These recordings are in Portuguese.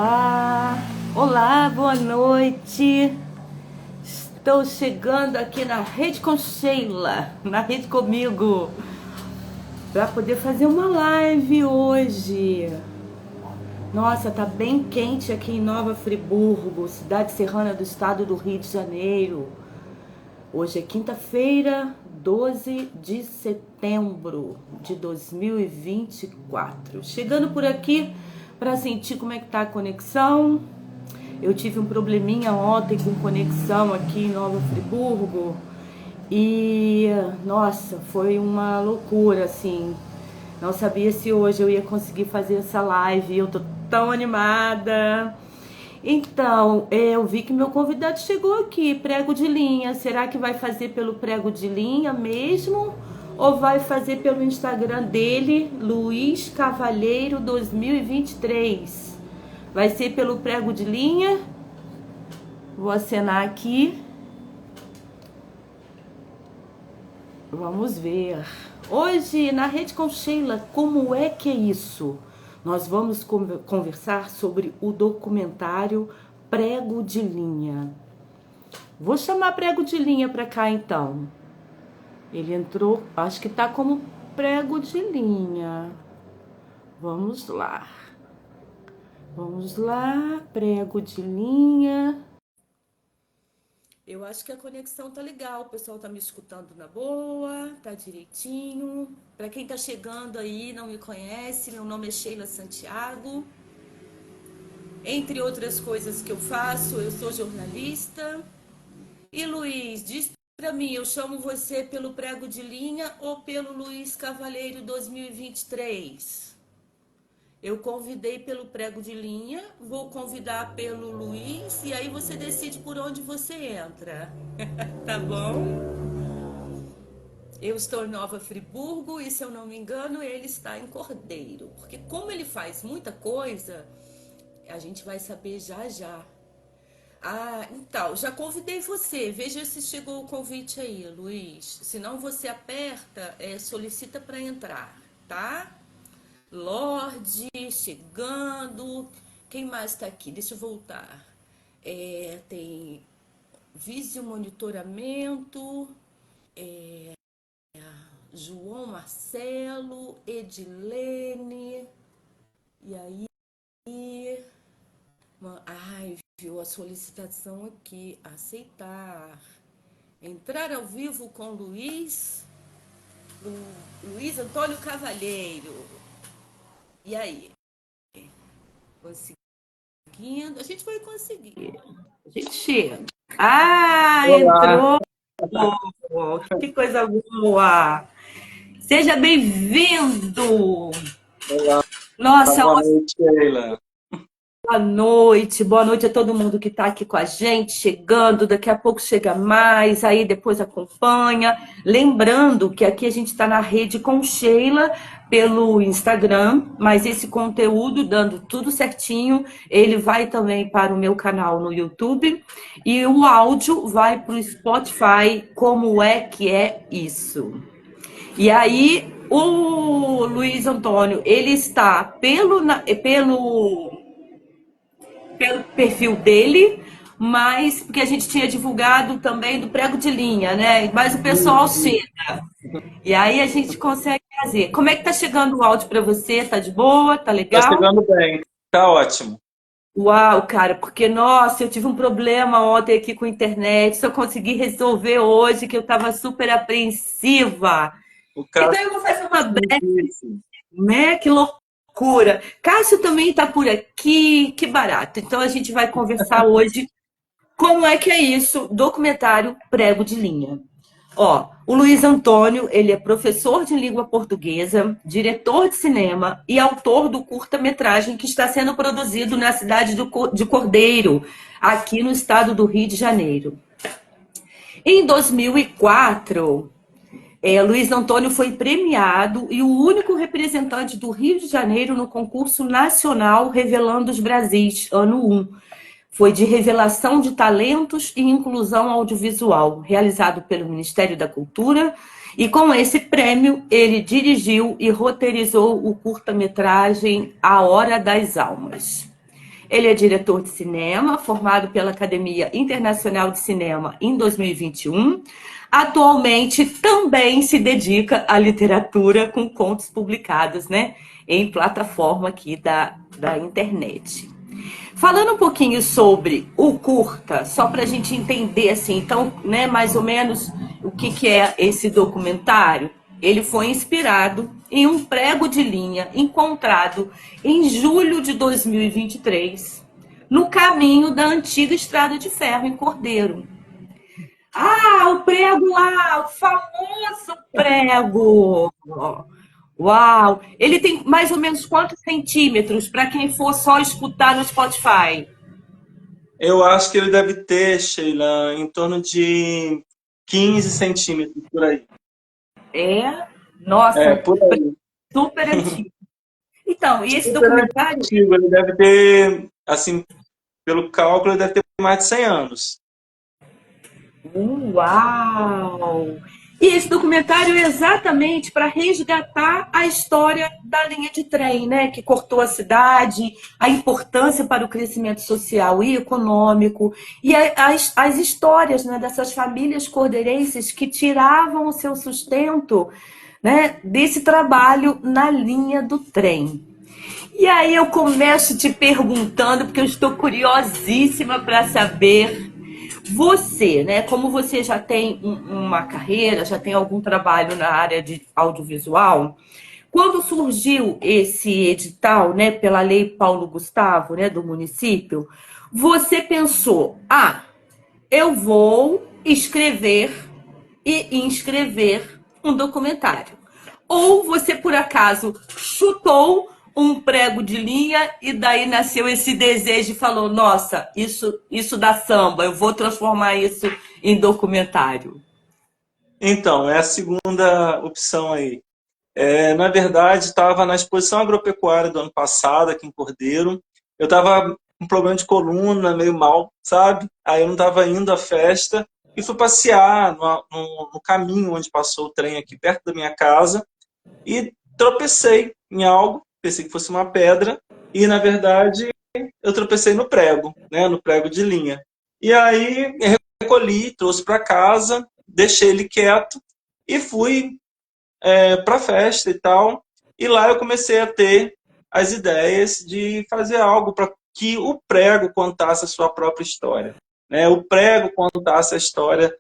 Olá, olá, boa noite. Estou chegando aqui na Rede com Sheila, na Rede comigo, para poder fazer uma live hoje. Nossa, tá bem quente aqui em Nova Friburgo, cidade serrana do estado do Rio de Janeiro. Hoje é quinta-feira, 12 de setembro de 2024. Chegando por aqui para sentir como é que tá a conexão. Eu tive um probleminha ontem com conexão aqui em Nova Friburgo e, nossa, foi uma loucura, assim. Não sabia se hoje eu ia conseguir fazer essa live. Eu tô tão animada. Então, eu vi que meu convidado chegou aqui, prego de linha. Será que vai fazer pelo prego de linha mesmo? Ou vai fazer pelo Instagram dele, Luiz Cavalheiro 2023? Vai ser pelo prego de linha? Vou acenar aqui. Vamos ver. Hoje, na Rede com Sheila, como é que é isso? Nós vamos conversar sobre o documentário Prego de Linha. Vou chamar Prego de Linha para cá, então. Ele entrou, acho que tá como prego de linha. Vamos lá. Vamos lá, prego de linha. Eu acho que a conexão tá legal, o pessoal tá me escutando na boa, tá direitinho. Para quem tá chegando aí, não me conhece, meu nome é Sheila Santiago. Entre outras coisas que eu faço, eu sou jornalista. E Luiz, diz pra mim, eu chamo você pelo prego de linha ou pelo Luiz Cavalheiro 2023? Eu convidei pelo prego de linha, vou convidar pelo Luiz e aí você decide por onde você entra. Tá bom? Eu estou em Nova Friburgo e, se eu não me engano, ele está em Cordeiro. Porque como ele faz muita coisa, a gente vai saber já já. Ah, então, já convidei você. Veja se chegou o convite aí, Luiz. Se não, você aperta, solicita para entrar, tá? Lorde, chegando. Quem mais está aqui? Deixa eu voltar. Tem Visio Monitoramento, João Marcelo, Edilene. E aí? Ai, viu a solicitação aqui. Aceitar. Entrar ao vivo com Luiz Antônio Cavalheiro. E aí? Conseguindo? A gente vai conseguir. A gente chega. Ah, Olá, entrou! Que coisa boa! Seja bem-vindo! olá, Nossa, boa noite, Sheila. boa noite a todo mundo que está aqui com a gente, chegando, daqui a pouco chega mais, aí depois acompanha. Lembrando que aqui a gente está na Rede com Sheila pelo Instagram, mas esse conteúdo, dando tudo certinho, ele vai também para o meu canal no YouTube e o áudio vai para o Spotify. Como é que é isso? E aí, o Luiz Antônio, ele está pelo perfil dele, mas porque a gente tinha divulgado também do prego de linha, né? Mas o pessoal Isso, chega. E aí a gente consegue fazer. Como é que tá chegando o áudio para você? Tá de boa? Tá está legal? chegando bem, tá ótimo. Uau, cara, porque nossa, eu tive um problema ontem aqui com a internet, só consegui resolver hoje que eu estava super apreensiva. O Então caso eu vou fazer uma é breve, isso. né? Que loucura. Cássio também está por aqui, que barato. Então a gente vai conversar hoje. Como é que é isso? Documentário prego de linha. Ó, o Luiz Antônio, ele é professor de língua portuguesa, diretor de cinema e autor do curta-metragem que está sendo produzido na cidade de Cordeiro, aqui no estado do Rio de Janeiro. Em 2004, Luiz Antônio foi premiado e o único representante do Rio de Janeiro no concurso nacional Revelando os Brasis, ano 1. Foi de revelação de talentos e inclusão audiovisual, realizado pelo Ministério da Cultura, e com esse prêmio ele dirigiu e roteirizou o curta-metragem A Hora das Almas. Ele é diretor de cinema, formado pela Academia Internacional de Cinema em 2021. Atualmente também se dedica à literatura com contos publicados, né, em plataforma aqui da internet. Falando um pouquinho sobre o curta, só para a gente entender assim, então, né, mais ou menos o que é esse documentário. Ele foi inspirado em um prego de linha encontrado em julho de 2023, no caminho da antiga estrada de ferro em Cordeiro. Ah, o prego lá, o famoso prego! Uau! Ele tem mais ou menos quantos centímetros para quem for só escutar no Spotify? Eu acho que ele deve ter, Sheila, em torno de 15 centímetros por aí. É, É, nossa, por aí. super antigo. Então, e esse Super documentário? antigo, ele deve ter, assim, pelo cálculo, ele deve ter mais de 100 anos. Uau! E esse documentário é exatamente para resgatar a história da linha de trem, né, que cortou a cidade, a importância para o crescimento social e econômico, e as histórias, né, dessas famílias cordeirenses que tiravam o seu sustento, né, desse trabalho na linha do trem. E aí eu começo te perguntando, porque eu estou curiosíssima para saber você, né? Como você já tem uma carreira, já tem algum trabalho na área de audiovisual, quando surgiu esse edital, né, pela Lei Paulo Gustavo, né, do município, você pensou: ah, eu vou escrever e inscrever um documentário. Ou você, por acaso, chutou um prego de linha e daí nasceu esse desejo e falou: nossa, isso dá samba, eu vou transformar isso em documentário. Então, é a segunda opção aí. Na verdade, estava na exposição agropecuária do ano passado, aqui em Cordeiro. Eu estava com um problema de coluna, meio mal, sabe? Aí eu não estava indo à festa e fui passear no caminho onde passou o trem aqui perto da minha casa e tropecei em algo, pensei que fosse uma pedra e, na verdade, eu tropecei no prego, né? No prego de linha. E aí recolhi, trouxe para casa, deixei ele quieto e fui para a festa e tal. E lá eu comecei a ter as ideias de fazer algo para que o prego contasse a sua própria história. Né? O prego contasse a história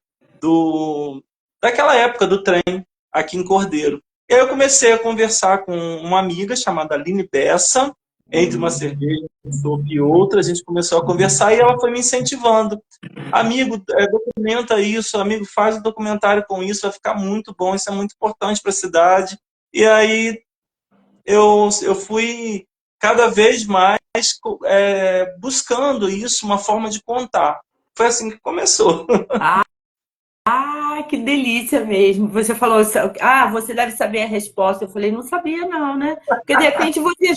daquela época do trem aqui em Cordeiro. E aí eu comecei a conversar com uma amiga chamada Aline Bessa, entre uma cerveja e outra, a gente começou a conversar e ela foi me incentivando. Amigo, documenta isso, amigo, faz um documentário com isso, vai ficar muito bom, isso é muito importante para a cidade. E aí eu fui cada vez mais buscando isso, uma forma de contar. Foi assim que começou. Ah, que delícia mesmo. Você falou, ah, você deve saber a resposta. Eu falei, não sabia não, né? Porque de repente você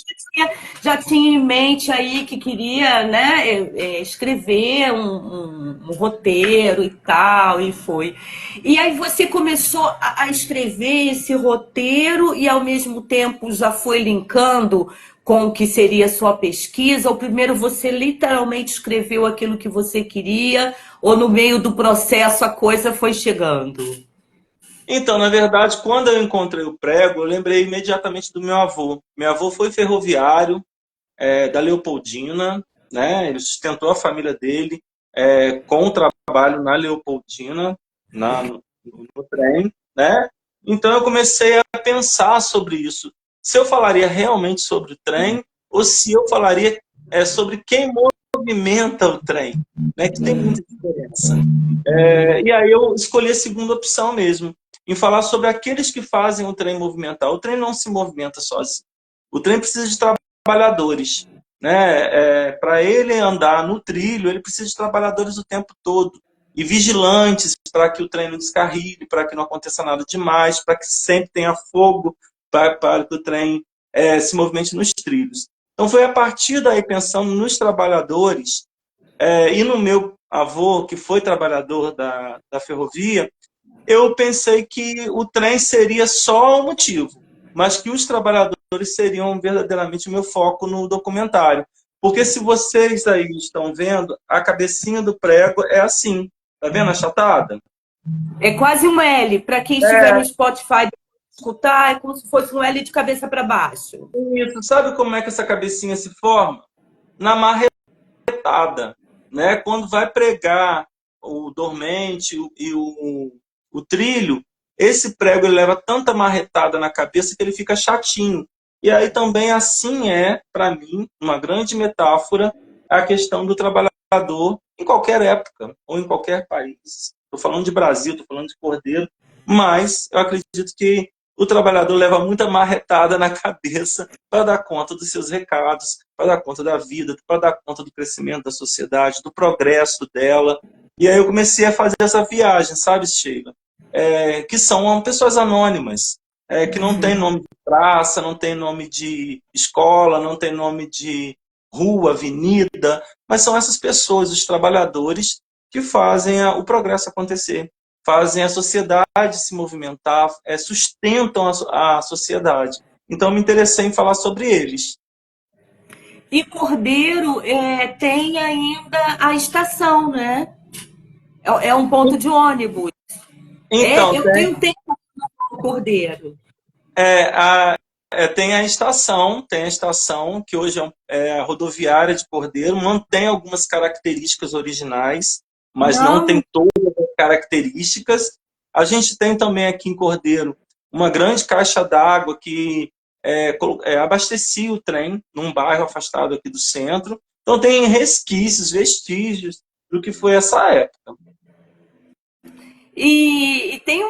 já tinha em mente aí que queria, né, escrever um roteiro e tal, e foi. E aí você começou a escrever esse roteiro e ao mesmo tempo já foi linkando com o que seria a sua pesquisa, ou primeiro você literalmente escreveu aquilo que você queria, ou no meio do processo a coisa foi chegando? Então, na verdade, quando eu encontrei o prego, eu lembrei imediatamente do meu avô. Meu avô foi ferroviário, da Leopoldina, né? Ele sustentou a família dele com o trabalho na Leopoldina, no trem, né? Então eu comecei a pensar sobre isso. Se eu falaria realmente sobre o trem ou se eu falaria sobre quem movimenta o trem, né? Que tem muita diferença. E aí eu escolhi a segunda opção mesmo, em falar sobre aqueles que fazem o trem movimentar. O trem não se movimenta sozinho. O trem precisa de trabalhadores, né? Para ele andar no trilho, ele precisa de trabalhadores o tempo todo e vigilantes para que o trem não descarrile, para que não aconteça nada demais, para que sempre tenha fogo, para que o trem se movimente nos trilhos. Então foi a partir daí, pensando nos trabalhadores e no meu avô, que foi trabalhador da ferrovia, eu pensei que o trem seria só o motivo, mas que os trabalhadores seriam verdadeiramente o meu foco no documentário. Porque se vocês aí estão vendo, a cabecinha do prego é assim. Tá vendo achatada? É quase um L. Para quem estiver no Spotify escutar, é como se fosse um L de cabeça para baixo. Isso. Sabe como é que essa cabecinha se forma? Na marretada, né? Quando vai pregar o dormente e o trilho, esse prego ele leva tanta marretada na cabeça que ele fica chatinho. E aí também assim para mim, uma grande metáfora, a questão do trabalhador em qualquer época ou em qualquer país. Estou falando de Brasil, estou falando de Cordeiro, mas eu acredito que o trabalhador leva muita marretada na cabeça para dar conta dos seus recados, para dar conta da vida, para dar conta do crescimento da sociedade, do progresso dela. E aí eu comecei a fazer essa viagem, sabe, Sheila? Que são pessoas anônimas, que não tem nome de praça, não tem nome de escola, não tem nome de rua, avenida, mas são essas pessoas, os trabalhadores, que fazem o progresso acontecer, fazem a sociedade se movimentar, sustentam a sociedade. Então, me interessei em falar sobre eles. E Cordeiro tem ainda a estação, né? É um ponto de ônibus. Então, Eu tenho tempo no Cordeiro. tem a estação que hoje é a rodoviária de Cordeiro, mantém algumas características originais, mas não tem todas as características. A gente tem também aqui em Cordeiro uma grande caixa d'água que abastecia o trem num bairro afastado aqui do centro. Então tem resquícios, vestígios do que foi essa época. E tem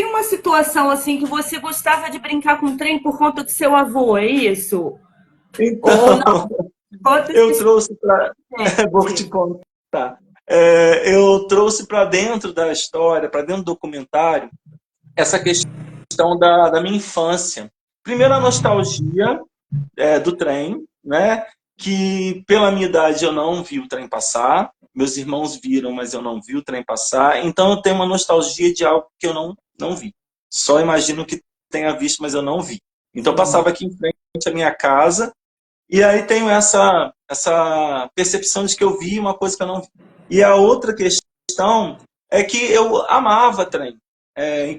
uma situação assim que você gostava de brincar com o trem por conta do seu avô, é isso? Ou Então, não? eu trouxe para... Vou te contar. Eu trouxe para dentro da história, para dentro do documentário, essa questão da minha infância. Primeiro, a nostalgia do trem, né? Que pela minha idade eu não vi o trem passar. Meus irmãos viram, mas eu não vi o trem passar. Então eu tenho uma nostalgia de algo que eu não vi. Só imagino que tenha visto, mas eu não vi. Então eu passava aqui em frente à minha casa e aí tenho essa percepção de que eu vi uma coisa que eu não vi. E a outra questão é que eu amava trem.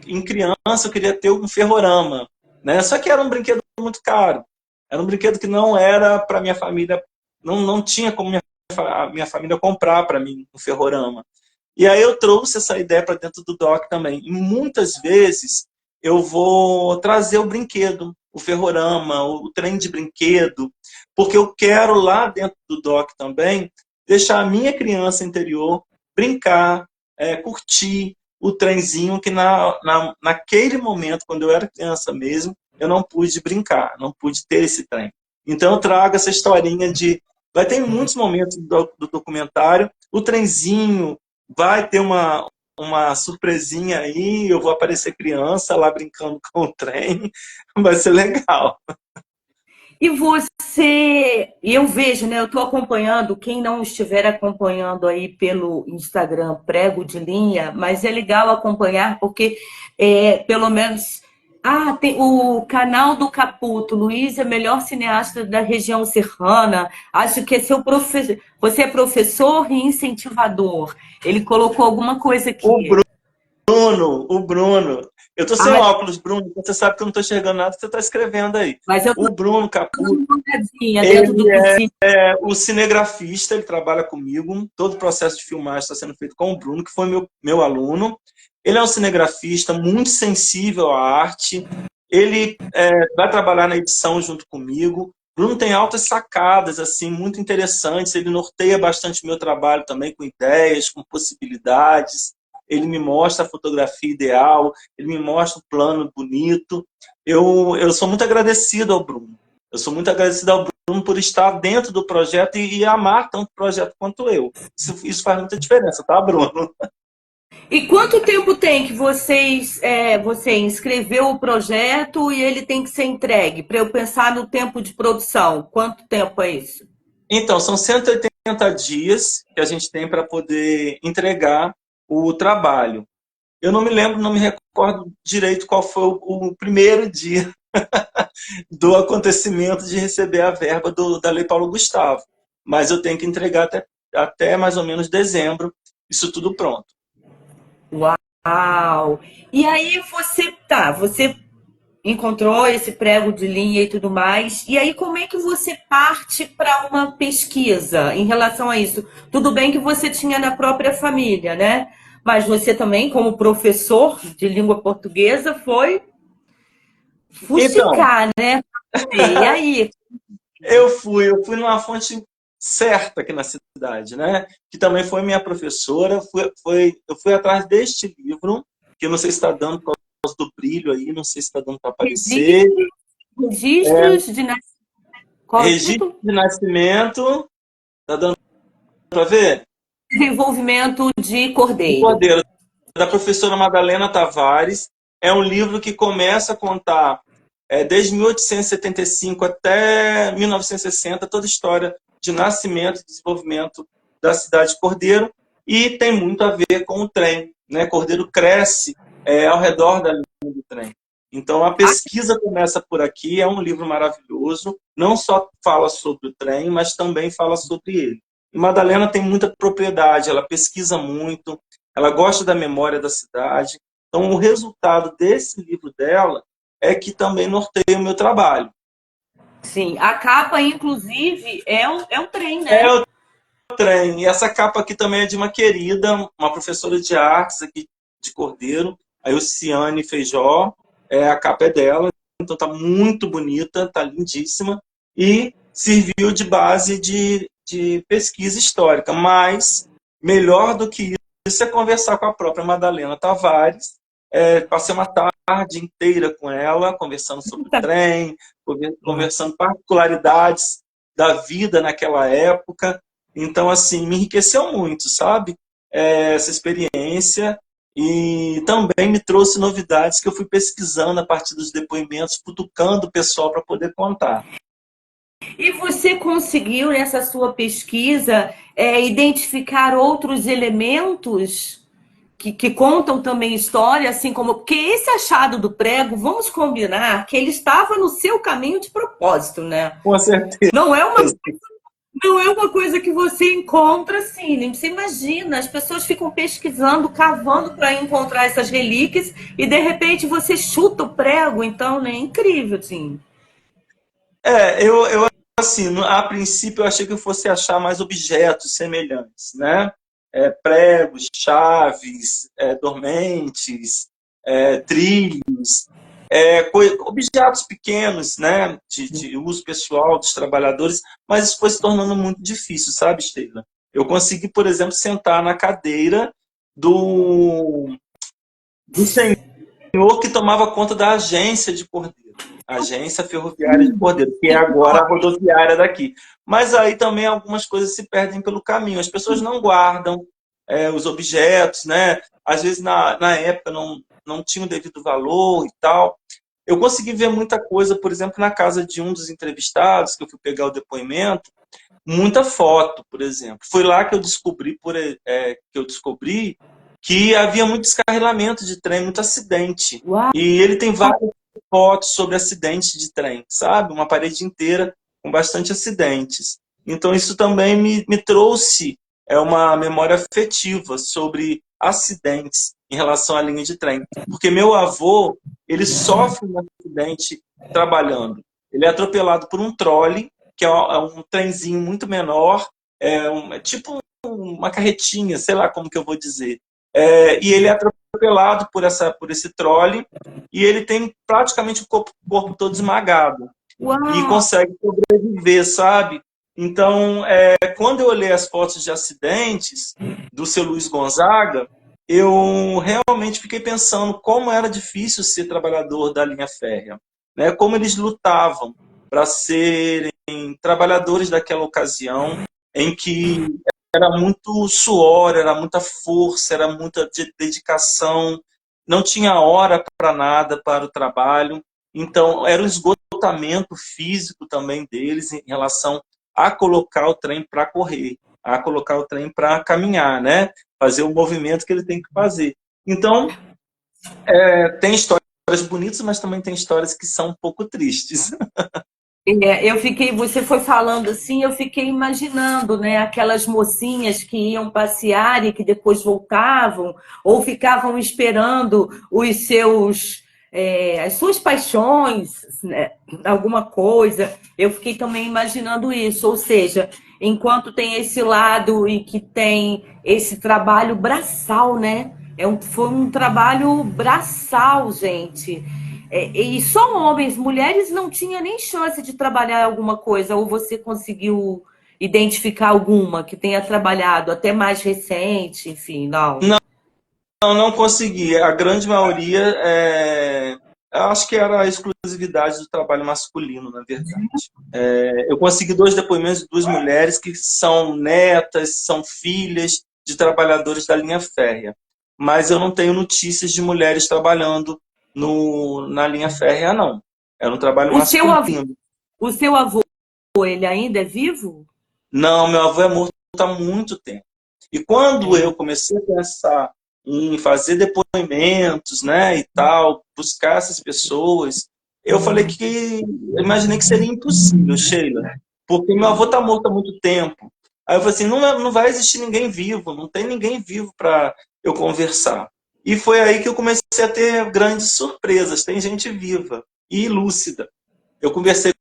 Em criança eu queria ter um ferrorama, né? Só que era um brinquedo muito caro. Era um brinquedo que não era para minha família, não tinha como minha família comprar para mim um ferrorama. E aí eu trouxe essa ideia para dentro do doc também. E muitas vezes eu vou trazer o brinquedo, o ferrorama, o trem de brinquedo, porque eu quero lá dentro do doc também deixar a minha criança interior brincar, curtir o trenzinho que naquele momento, quando eu era criança mesmo, eu não pude brincar, não pude ter esse trem. Então eu trago essa historinha de... Vai ter muitos momentos do documentário, o trenzinho vai ter uma surpresinha aí, eu vou aparecer criança lá brincando com o trem, vai ser legal. E você, eu vejo, né? Eu estou acompanhando, quem não estiver acompanhando aí pelo Instagram, Prego de Linha, mas é legal acompanhar porque pelo menos tem o canal do Caputo, Luiz é melhor cineasta da região serrana. Acho que é seu professor. Você é professor e incentivador. Ele colocou alguma coisa aqui. O Bruno. Eu tô sem óculos, Bruno. Você sabe que eu não tô enxergando nada que você tá escrevendo aí. Mas eu tô o Bruno Caputo, dentro do é o cinegrafista, ele trabalha comigo. Todo o processo de filmagem está sendo feito com o Bruno, que foi meu aluno. Ele é um cinegrafista muito sensível à arte. Ele vai trabalhar na edição junto comigo. Bruno tem altas sacadas assim muito interessantes. Ele norteia bastante o meu trabalho também com ideias, com possibilidades. Ele me mostra a fotografia ideal, ele me mostra o plano bonito. Eu sou muito agradecido ao Bruno. Eu sou muito agradecido ao Bruno por estar dentro do projeto e amar tanto o projeto quanto eu. Isso faz muita diferença, tá, Bruno? E quanto tempo tem que você inscreveu o projeto e ele tem que ser entregue? Para eu pensar no tempo de produção, quanto tempo é isso? Então, são 180 dias que a gente tem para poder entregar o trabalho. Eu não me lembro, não me recordo direito qual foi o primeiro dia do acontecimento de receber a verba da Lei Paulo Gustavo. mas eu tenho que entregar até mais ou menos dezembro, isso tudo pronto. Uau! E aí você encontrou esse prego de linha e tudo mais. E aí, como é que você parte para uma pesquisa em relação a isso? Tudo bem que você tinha na própria família, né? Mas você também, como professor de língua portuguesa, foi Então, fuxicar, né? E aí? eu fui numa fonte certa aqui na cidade, né? Que também foi minha professora. Eu fui atrás deste livro, que eu não sei se está dando por causa do brilho aí, não sei se está dando para aparecer. Registros, registros de nascimento. Registro Correto? de nascimento, está dando para ver? Desenvolvimento de De Cordeiro. Cordeiro, da professora Madalena Tavares. É um livro que começa a contar desde 1875 até 1960, toda a história de nascimento e desenvolvimento da cidade de Cordeiro, e tem muito a ver com o trem, né? Cordeiro cresce ao redor da linha do trem. Então, a pesquisa começa por aqui, é um livro maravilhoso, não só fala sobre o trem, mas também fala sobre ele. E Madalena tem muita propriedade, ela pesquisa muito, ela gosta da memória da cidade. Então, o resultado desse livro dela é que também norteia o meu trabalho. Sim, a capa, inclusive, é um trem, É né? o trem. E essa capa aqui também é de uma querida, uma professora de artes aqui de Cordeiro, a Elciane Feijó. A capa é dela, então tá muito bonita, tá lindíssima. E serviu de base de pesquisa histórica. Mas, melhor do que isso é conversar com a própria Madalena Tavares. Passei uma tarde inteira com ela, conversando sobre o trem, conversando particularidades da vida naquela época. Então, assim, me enriqueceu muito, sabe? Essa experiência, e também me trouxe novidades que eu fui pesquisando a partir dos depoimentos, cutucando o pessoal para poder contar. E você conseguiu, nessa sua pesquisa, identificar outros elementos que contam também história, assim como. Porque esse achado do prego, vamos combinar que ele estava no seu caminho de propósito, né? Com certeza. Não é uma, não é uma coisa que você encontra assim, nem você imagina. As pessoas ficam pesquisando, cavando para encontrar essas relíquias e de repente você chuta o prego, então, né? É incrível, assim. Eu assim, a princípio eu achei que eu fosse achar mais objetos semelhantes, né? Pregos, chaves, dormentes, trilhos, objetos pequenos, né? De uso pessoal dos trabalhadores, mas isso foi se tornando muito difícil, sabe, Sheila? Eu consegui, por exemplo, sentar na cadeira do senhor que tomava conta da agência de Cordeiro, a agência ferroviária de Cordeiro, que é agora a rodoviária daqui. Mas aí também algumas coisas se perdem pelo caminho. As pessoas não guardam os objetos, né? Às vezes na época não tinham o devido valor e tal. Eu consegui ver muita coisa, por exemplo, na casa de um dos entrevistados, que eu fui pegar o depoimento, muita foto, por exemplo. Foi lá que eu descobri que havia muito descarrilamento de trem, muito acidente. Uau! E ele tem várias fotos sobre acidentes de trem, sabe? Uma parede inteira com bastante acidentes. Então isso também me trouxe uma memória afetiva sobre acidentes em relação à linha de trem. Porque meu avô, ele sofre um acidente trabalhando. Ele é atropelado por um trole, que é um trenzinho muito menor, é tipo uma carretinha, sei lá como que eu vou dizer. E ele é atropelado por esse trole, e ele tem praticamente o corpo todo esmagado. E Uau! consegue sobreviver, sabe? Então, quando eu olhei as fotos de acidentes do seu Luiz Gonzaga, eu realmente fiquei pensando como era difícil ser trabalhador da linha férrea, né? Como eles lutavam para serem trabalhadores daquela ocasião em que era muito suor, era muita força, era muita dedicação, não tinha hora para nada para o trabalho. Então, era um esgotamento físico também deles em relação a colocar o trem para correr, a colocar o trem para caminhar, né? Fazer o movimento que ele tem que fazer. Então, tem histórias bonitas, mas também tem histórias que são um pouco tristes. Eu fiquei, você foi falando assim, eu fiquei imaginando, né, aquelas mocinhas que iam passear e que depois voltavam, ou ficavam esperando as suas paixões, né, alguma coisa. Eu fiquei também imaginando isso, ou seja, enquanto tem esse lado e que tem esse trabalho braçal, né? Foi um trabalho braçal, gente. E só homens, mulheres não tinha nem chance de trabalhar alguma coisa, ou você conseguiu identificar alguma que tenha trabalhado até mais recente, enfim, não. Não consegui. A grande maioria, eu acho que era a exclusividade do trabalho masculino, na verdade. Eu consegui dois depoimentos de duas mulheres que são netas, são filhas de trabalhadores da linha férrea. Mas eu não tenho notícias de mulheres trabalhando na linha férrea, não. Era um trabalho O seu avô, masculino. o seu avô, ele ainda é vivo? Não, meu avô é morto há muito tempo. E quando É. eu comecei a pensar em fazer depoimentos, né, e tal, buscar essas pessoas, eu falei que, eu imaginei que seria impossível, Sheila, porque meu avô está morto há muito tempo. Aí eu falei assim, não vai existir ninguém vivo, não tem ninguém vivo para eu conversar. E foi aí que eu comecei a ter grandes surpresas, tem gente viva e lúcida. Eu conversei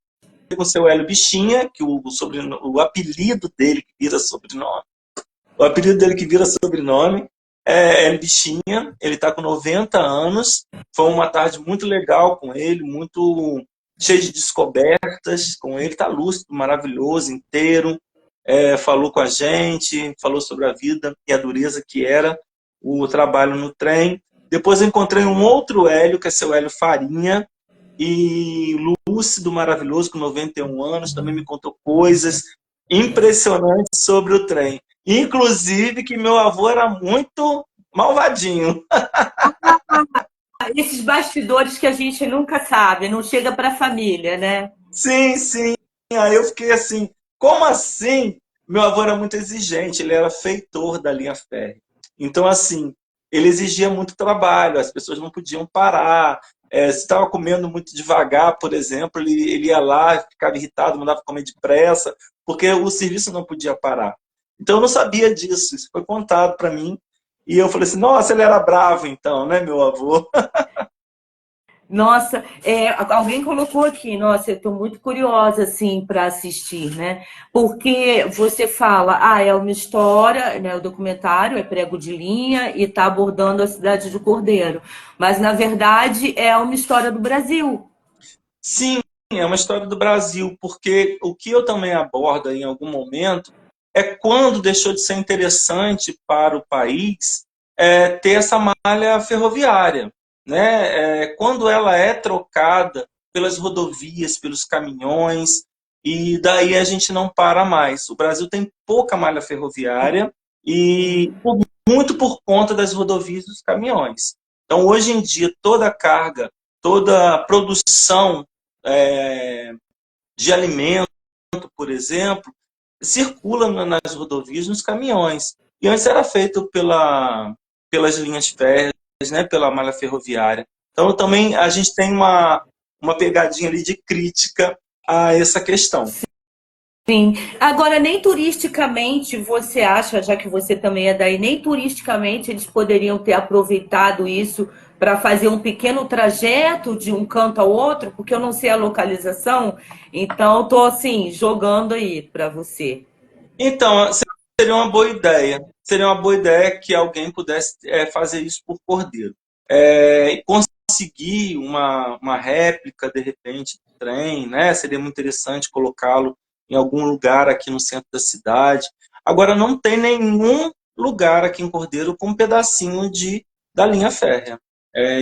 com o seu Hélio Bichinha, que o apelido dele que vira sobrenome. O apelido dele que vira sobrenome é Hélio Bichinha. Ele está com 90 anos. Foi uma tarde muito legal com ele, muito cheia de descobertas com ele. Está lúcido, maravilhoso, inteiro. Falou com a gente, falou sobre a vida e a dureza que era o trabalho no trem. Depois eu encontrei um outro Hélio, que é seu Hélio Farinha, e lúcido, maravilhoso, com 91 anos, também me contou coisas impressionantes sobre o trem. Inclusive que meu avô era muito malvadinho. Esses bastidores que a gente nunca sabe, não chega para a família, né? Sim, sim. Aí eu fiquei assim, como assim? Meu avô era muito exigente, ele era feitor da linha férrea. Então, assim, ele exigia muito trabalho, as pessoas não podiam parar. Se estava comendo muito devagar, por exemplo, ele ia lá, ficava irritado, mandava comer depressa, porque o serviço não podia parar. Então, eu não sabia disso, isso foi contado para mim. E eu falei assim, nossa, ele era bravo então, né, meu avô? Nossa, alguém colocou aqui, nossa, eu estou muito curiosa assim para assistir, né? Porque você fala, é uma história, né? O documentário é prego de linha e está abordando a cidade de Cordeiro, mas na verdade é uma história do Brasil. Sim, é uma história do Brasil, porque o que eu também abordo em algum momento é quando deixou de ser interessante para o país ter essa malha ferroviária, né? Quando ela é trocada pelas rodovias, pelos caminhões, e daí a gente não para mais. O Brasil tem pouca malha ferroviária e muito por conta das rodovias e dos caminhões. Então, hoje em dia, toda a carga, toda a produção é, de alimento, por exemplo, circula nas rodovias, nos caminhões. E antes era feito pelas linhas férreas, né, pela malha ferroviária. Então também a gente tem uma pegadinha ali de crítica a essa questão. Sim. Agora, nem turisticamente você acha, já que você também é daí, nem turisticamente eles poderiam ter aproveitado isso para fazer um pequeno trajeto de um canto ao outro, porque eu não sei a localização, então estou assim, jogando aí para você. Então, seria uma boa ideia. Seria uma boa ideia que alguém pudesse fazer isso por Cordeiro. E conseguir uma réplica, de repente, do trem, né? Seria muito interessante colocá-lo em algum lugar aqui no centro da cidade. Agora, não tem nenhum lugar aqui em Cordeiro com um pedacinho da linha férrea.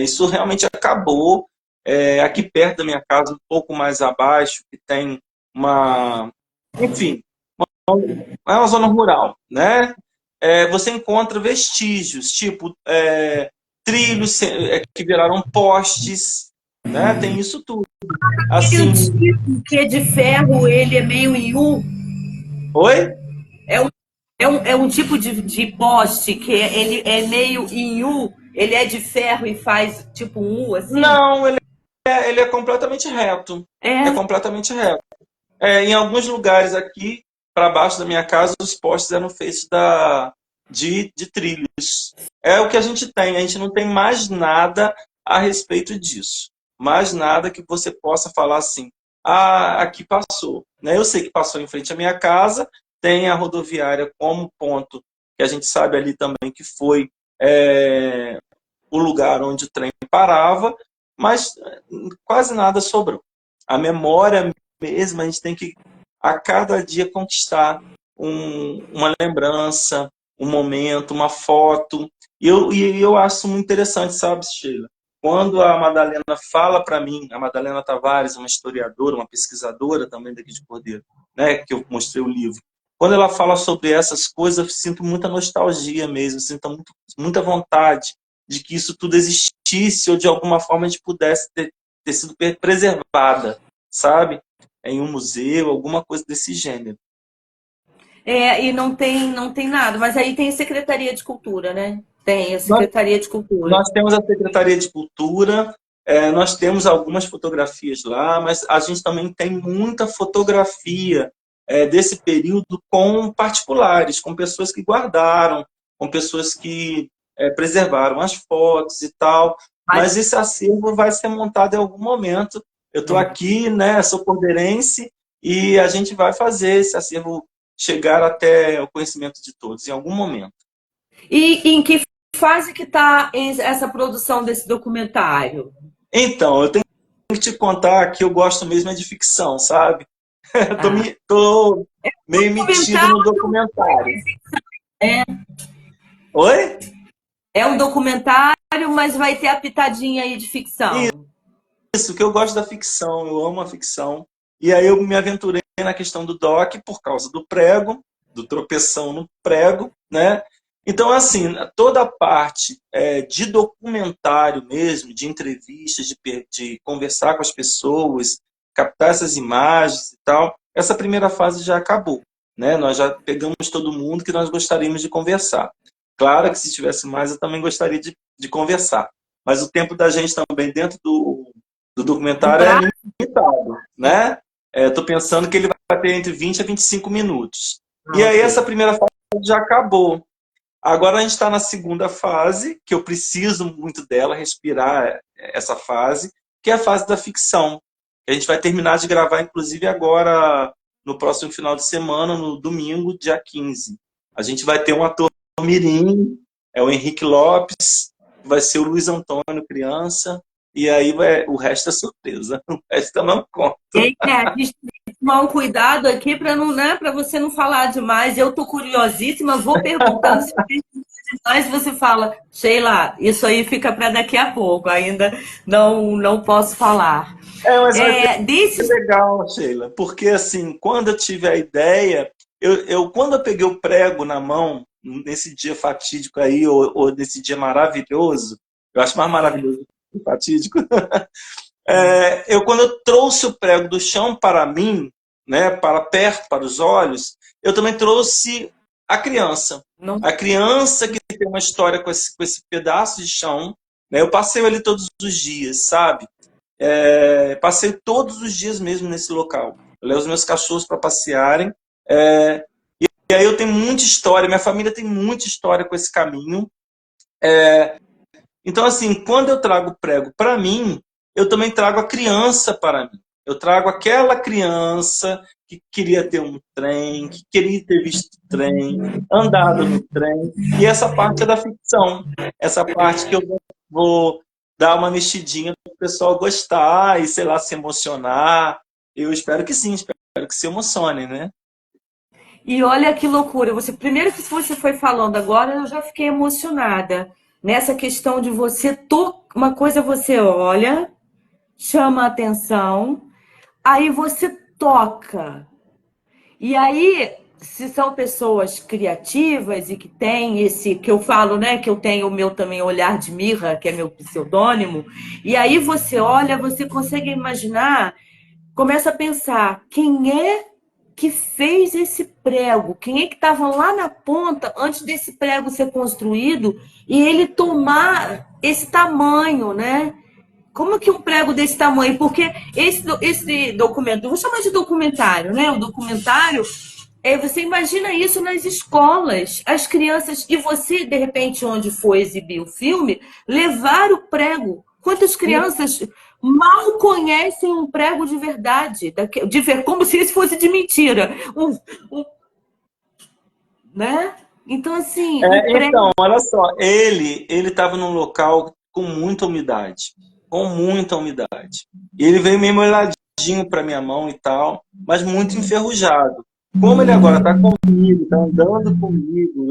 Isso realmente acabou. Aqui perto da minha casa, um pouco mais abaixo, que tem enfim, é uma zona rural, né? Você encontra vestígios, tipo trilhos que viraram postes, né? Tem isso tudo. E o Assim, tipo que é de ferro, ele é meio em U, oi? é um tipo de poste que ele é meio em U, ele é de ferro e faz tipo um U assim. Não, ele é completamente reto. É É, completamente reto. Em alguns lugares aqui, para baixo da minha casa, os postes eram feitos de trilhos. É o que a gente não tem mais nada a respeito disso. Mais nada que você possa falar assim, aqui passou. Né? Eu sei que passou em frente à minha casa, tem a rodoviária como ponto, que a gente sabe ali também que foi o lugar onde o trem parava, mas quase nada sobrou. A memória mesmo, a gente tem que a cada dia conquistar uma lembrança, um momento, uma foto. E eu acho muito interessante, sabe, Sheila? Quando a Madalena fala para mim, a Madalena Tavares, uma historiadora, uma pesquisadora também daqui de Cordeiro, né, que eu mostrei o livro. Quando ela fala sobre essas coisas, eu sinto muita nostalgia mesmo, sinto muita vontade de que isso tudo existisse ou de alguma forma a gente pudesse ter sido preservada, sabe? Em um museu, alguma coisa desse gênero. E não tem nada, mas aí tem a Secretaria de Cultura, né? Tem a Nós, Secretaria de Cultura. nós temos a Secretaria de Cultura, nós temos algumas fotografias lá, mas a gente também tem muita fotografia desse período com particulares, com pessoas que guardaram, com pessoas que preservaram as fotos e tal. Mas, Mas esse acervo vai ser montado em algum momento. Eu estou aqui, né, sou cordeirense, e a gente vai fazer esse acervo chegar até o conhecimento de todos, em algum momento. e em que fase que está essa produção desse documentário? Então, eu tenho que te contar que eu gosto mesmo é de ficção, sabe? Eu Ah, tô meio metido documentário no documentário. é, Oi? é um documentário, mas vai ter a pitadinha aí de ficção. Isso, que eu gosto da ficção, eu amo a ficção. E aí eu me aventurei na questão do doc por causa do prego, do tropeção no prego, né? Então, assim, toda a parte de documentário mesmo, de entrevistas, de conversar com as pessoas, captar essas imagens e tal, essa primeira fase já acabou, né? Nós já pegamos todo mundo que nós gostaríamos de conversar. Claro que se tivesse mais, eu também gostaria de conversar. Mas o tempo da gente também dentro do Do documentário é prazo? limitado, né? Estou pensando que ele vai ter entre 20 a 25 minutos. E Ah, aí ok. essa primeira fase já acabou. Agora a gente está na segunda fase, que eu preciso muito dela, respirar essa fase, que é a fase da ficção. A gente vai terminar de gravar, inclusive, agora, no próximo final de semana, no domingo, dia 15. A gente vai ter um ator mirim, é o Henrique Lopes, vai ser o Luiz Antônio, criança, e aí o resto é surpresa. O resto eu não conto. A gente tem que tomar um cuidado aqui para não, né, para você não falar demais. Eu tô curiosíssima, vou perguntando se mais você fala, Sheila, isso aí fica para daqui a pouco, ainda não posso falar. Mas vai ser Desses. legal, Sheila, porque assim, quando eu tive a ideia, quando eu peguei o prego na mão, nesse dia fatídico aí, ou nesse dia maravilhoso, eu acho mais maravilhoso que fatídico, quando eu trouxe o prego do chão para mim, né, para perto, para os olhos, eu também trouxe a criança. Não, A criança que tem uma história com esse pedaço de chão, né, eu passei ali todos os dias, sabe? Passei todos os dias mesmo nesse local. Eu levo os meus cachorros para passearem. E aí eu tenho muita história, minha família tem muita história com esse caminho. Então, assim, quando eu trago prego para mim, eu também trago a criança para mim. Eu trago aquela criança que queria ter um trem, que queria ter visto o trem, andado no trem. E essa parte é da ficção. Essa parte que eu vou dar uma mexidinha para o pessoal gostar e, sei lá, se emocionar. Eu espero que sim, espero que se emocione, né? e olha que loucura. Primeiro que você foi falando agora, eu já fiquei emocionada nessa questão de uma coisa você olha, chama a atenção, aí você toca. E aí, se são pessoas criativas e que têm esse, que eu falo, né, que eu tenho o meu também olhar de mirra, que é meu pseudônimo, e aí você olha, você consegue imaginar, começa a pensar, quem é que fez esse prego? Quem é que estava lá na ponta antes desse prego ser construído e ele tomar esse tamanho, né? Como que um prego desse tamanho? Porque esse documento, vou chamar de documentário, né? O documentário, você imagina isso nas escolas, as crianças, e você, de repente, onde for exibir o filme, levar o prego. Quantas crianças mal conhecem um prego de verdade, de ver, como se esse fosse de mentira, né? Então, assim, o prego. Então, olha só, ele estava num local com muita umidade, com muita umidade. E ele veio meio molhadinho para minha mão e tal, mas muito enferrujado. Como ele agora está comigo, está andando comigo,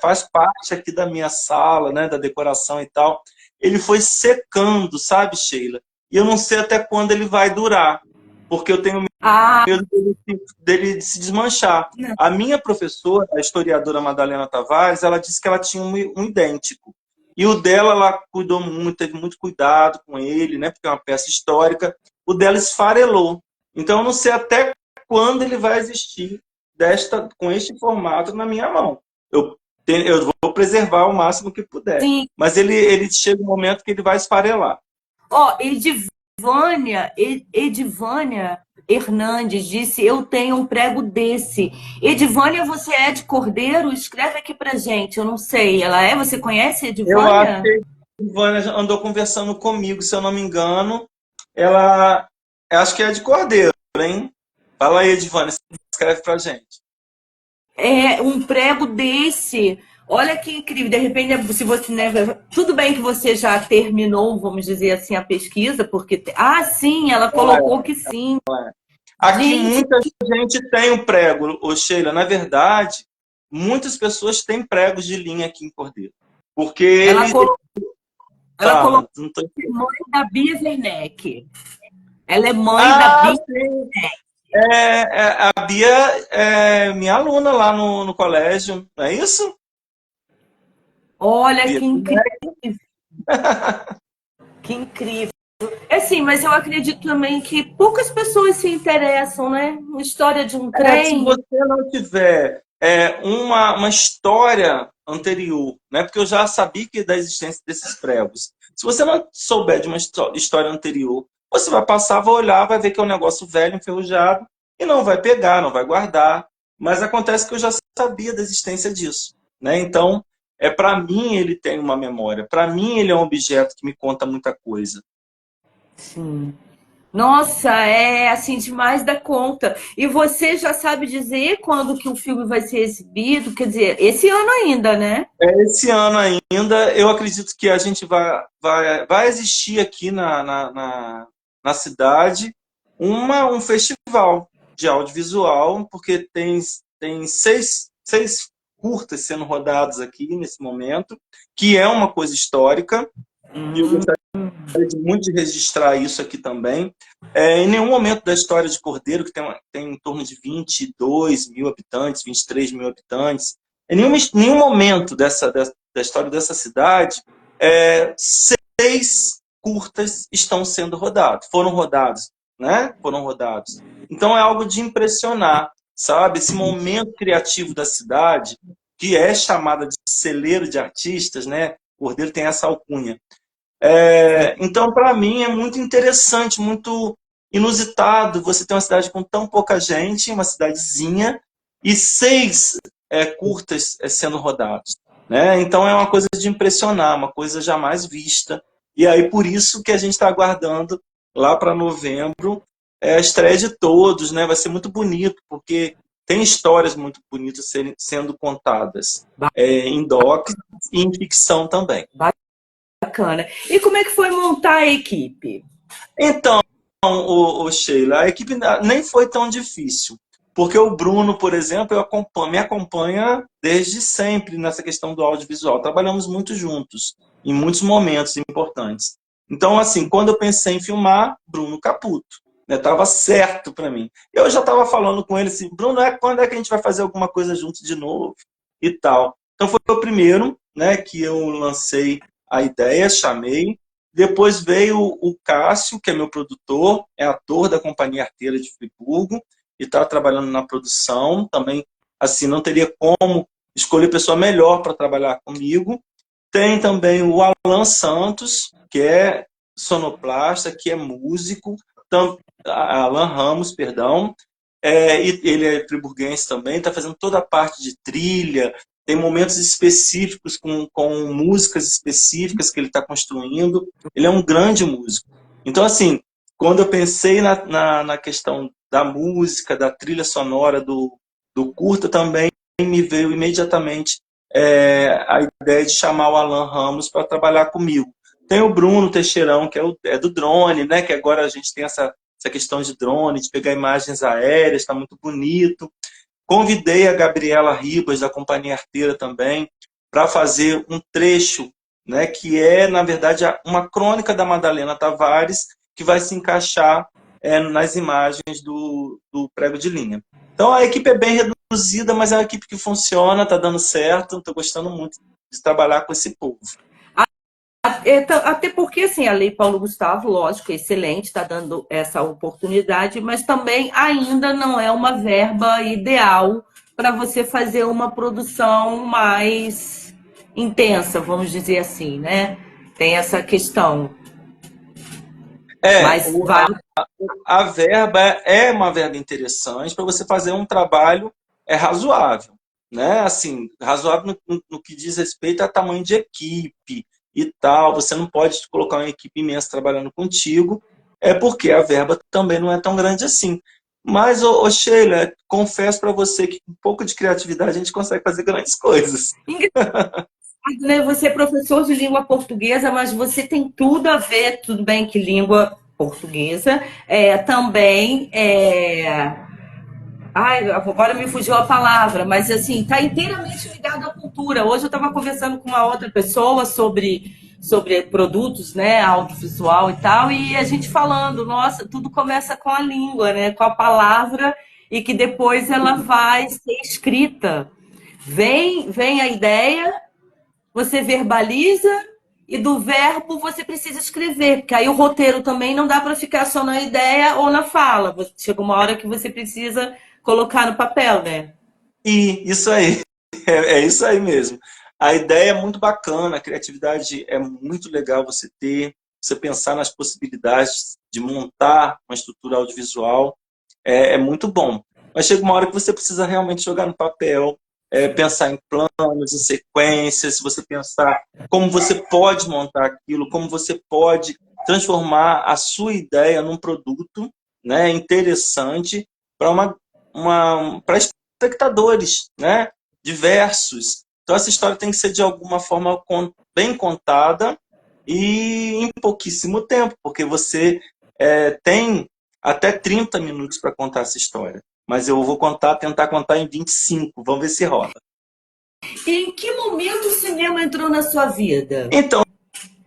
faz parte aqui da minha sala, né, da decoração e tal, ele foi secando, sabe, Sheila? E eu não sei até quando ele vai durar, porque eu tenho Ah, medo dele se desmanchar. A minha professora, a historiadora Madalena Tavares, ela disse que ela tinha um idêntico. E o dela, ela cuidou muito, teve muito cuidado com ele, né? Porque é uma peça histórica. O dela esfarelou. Então, eu não sei até quando ele vai existir com este formato na minha mão. Eu vou preservar o máximo que puder. sim. Mas ele chega um momento que ele vai esfarelar. Ó, Edivânia Hernandes disse: Eu tenho um prego desse. Edivânia, você é de Cordeiro? Escreve aqui pra gente. Eu não sei. Ela é? Você conhece Eu acho Edivânia? que a Ivânia andou conversando comigo, se eu não me engano. Ela, eu acho que é de Cordeiro, hein? Fala aí, Edivânia, escreve pra gente. É um prego desse. Olha que incrível. De repente, se você, né, tudo bem que você já terminou, vamos dizer assim, a pesquisa, porque ah, sim, ela colocou que sim. Aqui Gente, muita gente tem o prego, ô Sheila. Na verdade, muitas pessoas têm pregos de linha aqui em Cordeiro. Porque ela ele colocou, ela colocou fala. Não tô... mãe da Bia Werneck. Ela é mãe da Ah, Bia. sim. A Bia é minha aluna lá no colégio, não é isso? Olha Bia. que incrível, que incrível. É sim, mas eu acredito também que poucas pessoas se interessam, né? Uma história de um Se trem. você não tiver uma história anterior, né? Porque eu já sabia da existência desses pregos. Se você não souber de uma história anterior, você vai passar, vai olhar, vai ver que é um negócio velho, enferrujado, e não vai pegar, não vai guardar. Mas acontece que eu já sabia da existência disso, né? Então, para mim ele tem uma memória. Para mim ele é um objeto que me conta muita coisa. Sim. Nossa, é assim demais da conta. E você já sabe dizer quando que o filme vai ser exibido? Quer dizer, esse ano ainda, né? Esse ano ainda, eu acredito que a gente vai existir aqui na cidade um festival de audiovisual, porque tem seis curtas sendo rodados aqui nesse momento, que é uma coisa histórica, e eu Hum, gostaria muito de registrar isso aqui também. Em nenhum momento da história de Cordeiro, que tem em torno de 22 mil habitantes, 23 mil habitantes, em nenhum momento da história dessa cidade, seis curtas estão sendo rodados, foram rodados, né? Foram rodados. Então é algo de impressionar, sabe? Esse momento criativo da cidade, que é chamada de celeiro de artistas, né? Cordeiro tem essa alcunha. Então, para mim, é muito interessante, muito inusitado você ter uma cidade com tão pouca gente, uma cidadezinha, e seis curtas sendo rodados. Né? Então, é uma coisa de impressionar, uma coisa jamais vista. E aí, por isso que a gente está aguardando, lá para novembro, a estreia de todos. Né? Vai ser muito bonito, porque tem histórias muito bonitas sendo contadas em doc e em ficção também. bacana. E como é que foi montar a equipe? Então, Sheila, a equipe nem foi tão difícil, porque o Bruno, por exemplo, me acompanha desde sempre nessa questão do audiovisual. Trabalhamos muito juntos, em muitos momentos importantes. Então, assim, quando eu pensei em filmar, Bruno Caputo, né, estava certo para mim. Eu já estava falando com ele assim, Bruno, quando é que a gente vai fazer alguma coisa juntos de novo e tal. Então foi o primeiro, né, que eu lancei a ideia, chamei. Depois veio o Cássio, que é meu produtor, é ator da Companhia Arteira de Friburgo e está trabalhando na produção. Também, assim, não teria como escolher pessoa melhor para trabalhar comigo. Tem também o Alan Santos, que é sonoplasta, que é músico, Alan Ramos, perdão, e ele é friburguense também, está fazendo toda a parte de trilha, tem momentos específicos com músicas específicas que ele está construindo. Ele é um grande músico. Então, assim, quando eu pensei na questão da música, da trilha sonora do curta, também me veio imediatamente a ideia de chamar o Alan Ramos para trabalhar comigo. Tem o Bruno Teixeirão, que é do drone, né? Que agora a gente tem essa questão de drone, de pegar imagens aéreas, está muito bonito. Convidei a Gabriela Ribas, da Companhia Arteira também, para fazer um trecho, né, que é, na verdade, uma crônica da Madalena Tavares, que vai se encaixar nas imagens do prego de linha. Então, a equipe é bem reduzida, mas é uma equipe que funciona, está dando certo, estou gostando muito de trabalhar com esse povo. Até porque, assim, a Lei Paulo Gustavo, lógico, é excelente, está dando essa oportunidade, mas também ainda não é uma verba ideal para você fazer uma produção mais intensa, vamos dizer assim, né? Tem essa questão. Mas vale. A verba é uma verba interessante para você fazer um trabalho razoável, né? Assim, razoável no que diz respeito a tamanho de equipe e tal. Você não pode colocar uma equipe imensa trabalhando contigo, porque a verba também não é tão grande assim. Mas, Sheila, confesso para você que com um pouco de criatividade a gente consegue fazer grandes coisas. Né? Você é professor de língua portuguesa, mas você tem tudo a ver, tudo bem que língua portuguesa também Ai, agora me fugiu a palavra, mas assim, está inteiramente ligado à cultura. Hoje eu estava conversando com uma outra pessoa sobre produtos, né, audiovisual e tal, e a gente falando, nossa, tudo começa com a língua, né, com a palavra, e que depois ela vai ser escrita. Vem a ideia, você verbaliza, e do verbo você precisa escrever, porque aí o roteiro também não dá para ficar só na ideia ou na fala. Chega uma hora que você precisa colocar no papel, né? E isso aí, é isso aí mesmo. A ideia é muito bacana, a criatividade é muito legal você pensar nas possibilidades de montar uma estrutura audiovisual, é muito bom. Mas chega uma hora que você precisa realmente jogar no papel, pensar em planos, em sequências, você pensar como você pode montar aquilo, como você pode transformar a sua ideia num produto, né, interessante para espectadores, né, diversos. Então essa história tem que ser de alguma forma bem contada e em pouquíssimo tempo, porque você tem até 30 minutos para contar essa história. Mas eu vou tentar contar em 25. Vamos ver se rola. Em que momento o cinema entrou na sua vida? Então,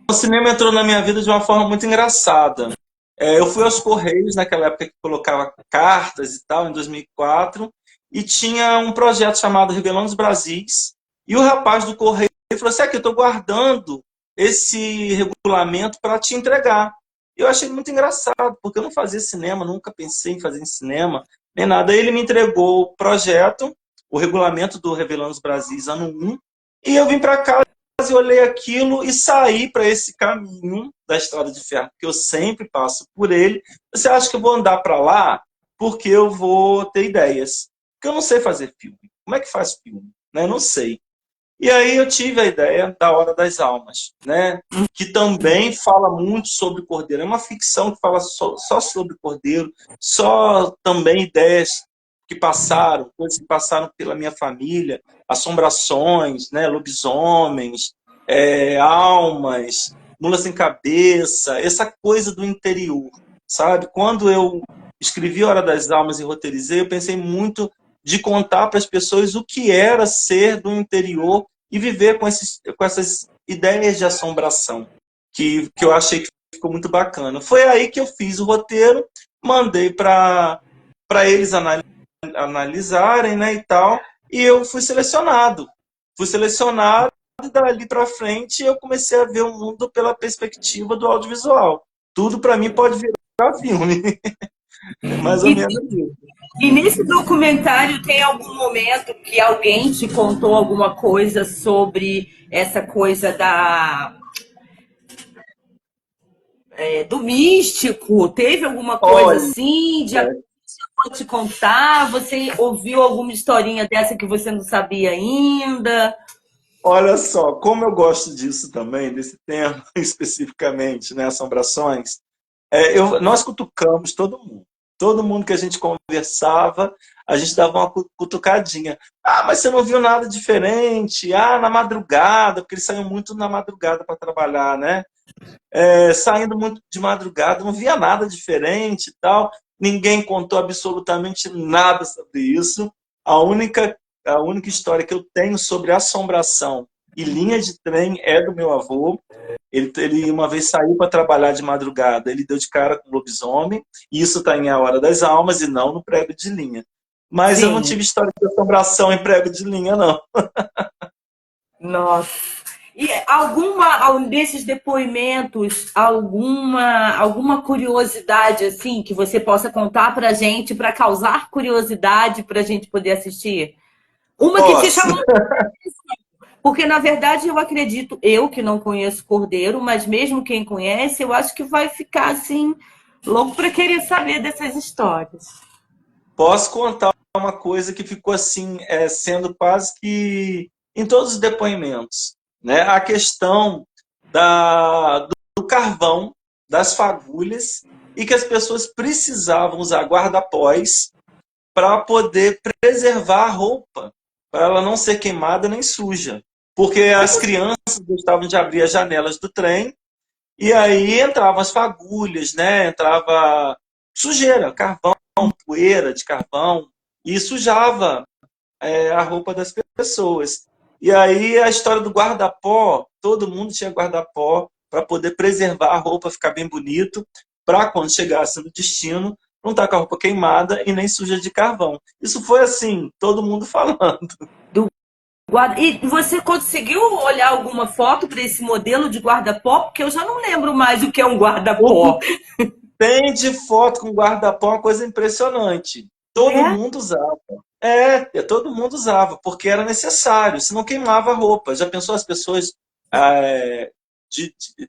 o cinema entrou na minha vida de uma forma muito engraçada. Eu fui aos Correios, naquela época que colocava cartas e tal, em 2004, e tinha um projeto chamado Revelando os Brasis, e o rapaz do Correio falou assim, aqui, eu estou guardando esse regulamento para te entregar. Eu achei muito engraçado, porque eu não fazia cinema, nunca pensei em fazer cinema, nem nada. Aí ele me entregou o projeto, o regulamento do Revelando os Brasis, ano 1, e eu vim para casa e olhei aquilo e saí para esse caminho da Estrada de Ferro, porque eu sempre passo por ele. Você acha que eu vou andar para lá porque eu vou ter ideias? Porque eu não sei fazer filme. Como é que faz filme? Né? Eu não sei. E aí eu tive a ideia da Hora das Almas, né? Que também fala muito sobre Cordeiro. É uma ficção que fala só sobre Cordeiro, só também ideias que passaram, coisas que passaram pela minha família, assombrações, né? Lobisomens, almas, mula sem cabeça, essa coisa do interior, sabe? Quando eu escrevi Hora das Almas e roteirizei, eu pensei muito de contar para as pessoas o que era ser do interior e viver com essas ideias de assombração, que eu achei que ficou muito bacana. Foi aí que eu fiz o roteiro, mandei para eles analisarem, né, e tal, e eu fui selecionado. E dali para frente eu comecei a ver o mundo pela perspectiva do audiovisual. Tudo para mim pode virar filme. É mais ou menos isso. E nesse documentário tem algum momento que alguém te contou alguma coisa sobre essa coisa do místico? Teve alguma coisa Olha, assim? De vou te contar? Você ouviu alguma historinha dessa que você não sabia ainda? olha só, como eu gosto disso também, desse tema especificamente, né, assombrações, nós cutucamos todo mundo. Todo mundo que a gente conversava, a gente dava uma cutucadinha. Ah, mas você não viu nada diferente? Ah, na madrugada, porque eles saíam muito na madrugada para trabalhar, né? Saindo muito de madrugada, não via nada diferente e tal. Ninguém contou absolutamente nada sobre isso. A única, a única história que eu tenho sobre assombração e linha de trem é do meu avô. Ele uma vez saiu para trabalhar de madrugada, ele deu de cara com um lobisomem, e isso está em A Hora das Almas e não no prego de linha. Mas eu não Sim. tive história de assombração em prego de linha, não. Nossa. E desses depoimentos, alguma curiosidade assim que você possa contar pra gente para causar curiosidade para a gente poder assistir? Uma que te Posso. chamou, porque na verdade eu acredito, eu que não conheço Cordeiro, mas mesmo quem conhece, eu acho que vai ficar assim louco para querer saber dessas histórias. Posso contar uma coisa que ficou assim, sendo quase que em todos os depoimentos, né? A questão do carvão, das fagulhas, e que as pessoas precisavam usar guarda-pós para poder preservar a roupa, para ela não ser queimada nem suja. Porque as crianças gostavam de abrir as janelas do trem e aí entravam as fagulhas, né? Entrava sujeira, carvão, poeira de carvão, e sujava a roupa das pessoas. E aí a história do guarda-pó, todo mundo tinha guarda-pó para poder preservar a roupa, ficar bem bonito, para quando chegasse no destino, não estar com a roupa queimada e nem suja de carvão. Isso foi assim, todo mundo falando. Do E você conseguiu olhar alguma foto para esse modelo de guarda-pó? Porque eu já não lembro mais o que é um guarda-pó. Tem de foto com guarda-pó uma coisa impressionante. Todo É? mundo usava. Todo mundo usava, porque era necessário, senão queimava a roupa. Já pensou as pessoas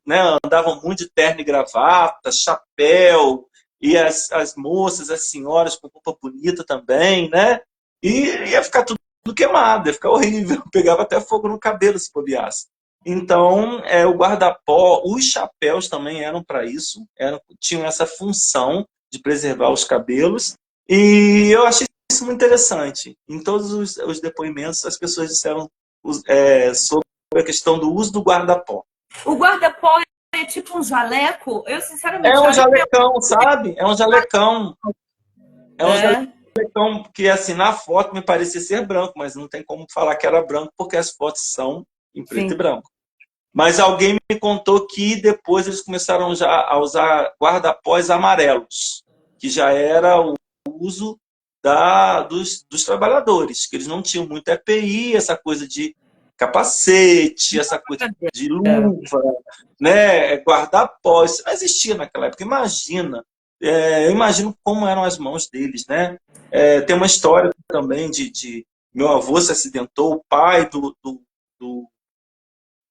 né, andavam muito de terno e gravata, chapéu, e as moças, as senhoras com roupa bonita também, né? E ia ficar tudo queimado, ia ficar horrível. Pegava até fogo no cabelo se bobeasse. Então, o guarda-pó, os chapéus também eram para isso, tinham essa função de preservar os cabelos, e eu achei isso muito interessante. Em todos os depoimentos, as pessoas disseram sobre a questão do uso do guarda-pó. O guarda-pó é tipo um jaleco? Eu, É sinceramente, um olha que jalecão, sabe? É um jalecão. É um é, jalecão que, assim, na foto me parecia ser branco, mas não tem como falar que era branco, porque as fotos são em preto e sim. branco. Mas alguém me contou que depois eles começaram já a usar guarda-pós amarelos, que já era o uso dos trabalhadores, que eles não tinham muito EPI, essa coisa de capacete, essa coisa de luva, né, guarda-pós, isso não existia naquela época. Imagina, eu imagino como eram as mãos deles, né? Tem uma história também de meu avô se acidentou, o pai do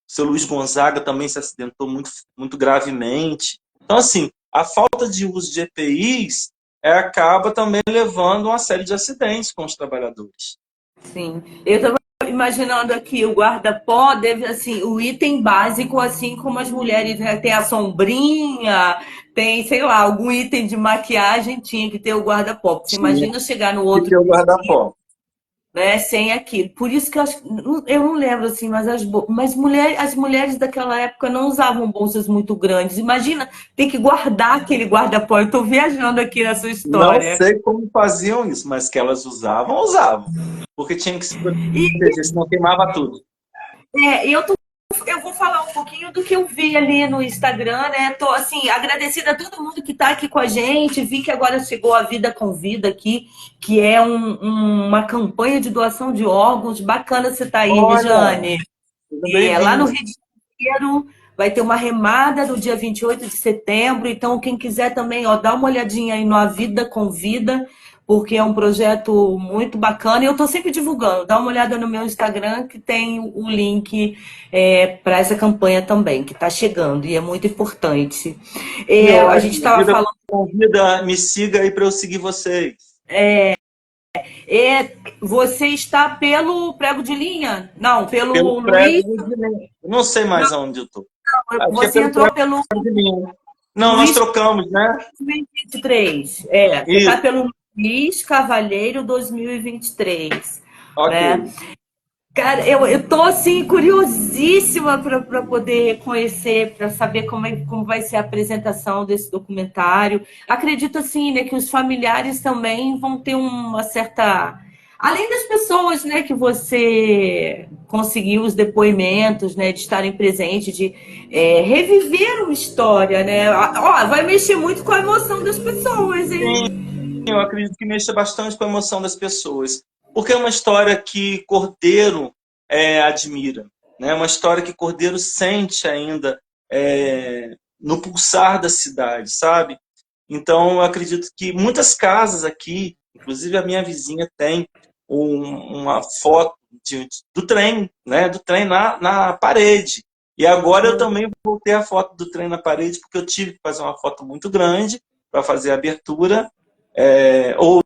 seu Luiz Gonzaga também se acidentou muito, muito gravemente. Então, assim, a falta de uso de EPIs acaba também levando a uma série de acidentes com os trabalhadores. Sim. Eu estava imaginando aqui, o guarda-pó deve, assim, o item básico, assim como as mulheres, né? Tem a sombrinha, tem, sei lá, algum item de maquiagem, tinha que ter o guarda-pó. Você Tinha imagina chegar no que outro ter o dia, guarda-pó. né, sem aquilo. Por isso que eu não lembro assim, mas as mulheres daquela época não usavam bolsas muito grandes. Imagina ter que guardar aquele guarda-pó. Eu estou viajando aqui na sua Não história. sei como faziam isso, mas que elas usavam, usavam. Porque tinha que se E proteger, senão queimava tudo. eu vou falar um pouquinho do que eu vi ali no Instagram, né? Tô assim, agradecida a todo mundo que está aqui com a gente. Vi que agora chegou a Vida com Vida aqui, que é uma campanha de doação de órgãos. Bacana você estar aí, Olha, Rejane. seja Lá no bem-vinda. Rio de Janeiro vai ter uma remada no dia 28 de setembro. Então, quem quiser também, ó, dá uma olhadinha aí no A Vida com Vida, porque é um projeto muito bacana e eu estou sempre divulgando. Dá uma olhada no meu Instagram que tem o link para essa campanha também, que está chegando e é muito importante. Que A gente ótimo. estava falando. Convida, me siga aí para eu seguir vocês. Você está pelo Prego de Linha? Não, Pelo pelo prego Luiz. de linha. Eu não sei mais aonde eu estou. Acho que é Você pelo entrou prego pelo de linha. Não, nós Luiz trocamos, né? 2023. Você está Isso, pelo Luiz Cavalheiro 2023, ok. né? Cara, eu tô assim curiosíssima para poder conhecer, para saber como vai ser a apresentação desse documentário. Acredito assim, né, que os familiares também vão ter uma certa, além das pessoas, né, que você conseguiu os depoimentos, né, de estarem presentes, de reviver uma história, né? Ó, vai mexer muito com a emoção das pessoas, hein? Sim, eu acredito que mexa bastante com a emoção das pessoas. Porque é uma história que Cordeiro admira. Né? É uma história que Cordeiro sente ainda no pulsar da cidade, sabe? Então, eu acredito que muitas casas aqui, inclusive a minha vizinha tem uma foto do trem, né? Do trem na parede. E agora eu também vou ter a foto do trem na parede, porque eu tive que fazer uma foto muito grande para fazer a abertura, ou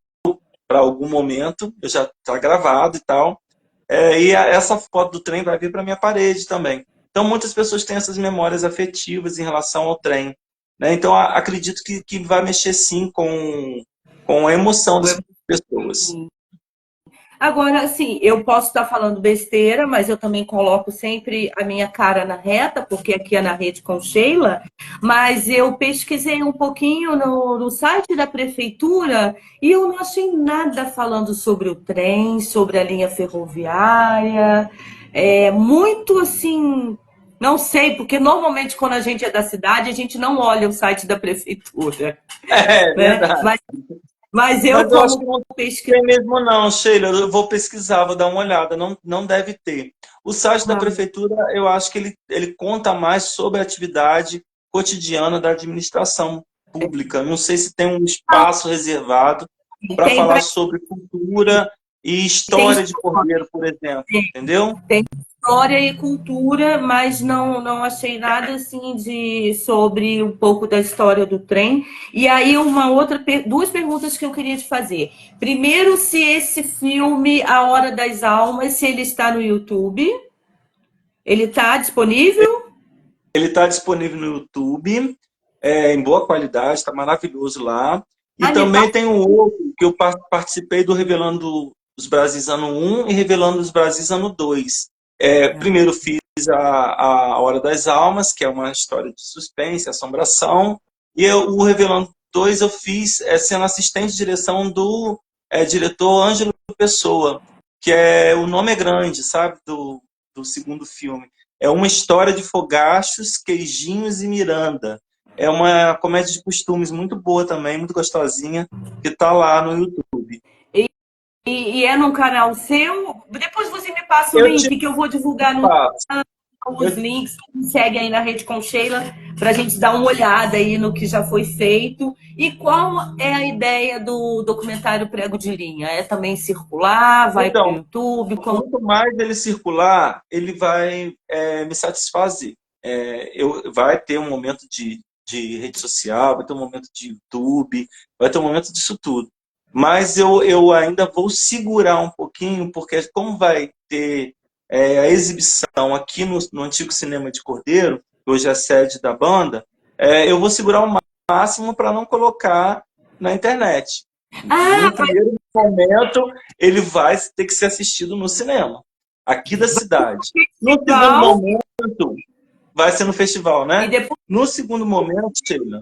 para algum momento, eu já está gravado e tal. Essa foto do trem vai vir para minha parede também. Então, muitas pessoas têm essas memórias afetivas em relação ao trem. Né? Então, acredito que vai mexer sim com a emoção das pessoas. Agora, assim, eu posso estar falando besteira, mas eu também coloco sempre a minha cara na reta, porque aqui é na Rede com Sheila. Mas eu pesquisei um pouquinho no site da prefeitura e eu não achei nada falando sobre o trem, sobre a linha ferroviária. É muito assim. Não sei, porque normalmente quando a gente é da cidade, a gente não olha o site da prefeitura, É né? verdade. Mas eu, Mas eu acho que como não tem pesquisadora. mesmo não, Sheila. Eu vou pesquisar, vou dar uma olhada. Não, não deve ter. O site da prefeitura, eu acho que ele conta mais sobre a atividade cotidiana da administração pública. Não sei se tem um espaço reservado para Tem falar para sobre cultura e tem história de Cordeiro, por exemplo. Entendeu? Tem história e cultura, mas não achei nada assim de sobre um pouco da história do trem. E aí duas perguntas que eu queria te fazer. Primeiro, se esse filme A Hora das Almas, se ele está no YouTube, ele está disponível? Ele está disponível no YouTube, em boa qualidade, está maravilhoso lá. E Ah, me também passa. tem um outro que eu participei do Revelando os Brasis Ano 1 e Revelando os Brasis Ano 2. Primeiro fiz a Hora das Almas, que é uma história de suspense, assombração. E o Revelando 2 eu fiz sendo assistente de direção do diretor Ângelo Pessoa, que o nome é grande, sabe, do segundo filme. É uma história de Fogachos, Queijinhos e Miranda. É uma comédia de costumes muito boa também, muito gostosinha, que está lá no YouTube. E é num canal seu? Depois você me passa o Eu te link que eu vou divulgar no passo. os links, segue aí na Rede com Sheila, para a gente dar uma olhada aí no que já foi feito. E qual é a ideia do documentário Prego de Linha? É também circular, vai para o Então, YouTube? quanto mais ele circular, ele vai me satisfazer. Vai ter um momento de rede social, vai ter um momento de YouTube, vai ter um momento disso tudo. Mas eu ainda vou segurar um pouquinho, porque como vai ter a exibição aqui no antigo cinema de Cordeiro, que hoje é a sede da banda, eu vou segurar o máximo para não colocar na internet. Ah, Num primeiro momento, ele vai ter que ser assistido no cinema, aqui da cidade. No segundo festival momento, vai ser no festival, e né? depois No segundo momento, Sheila,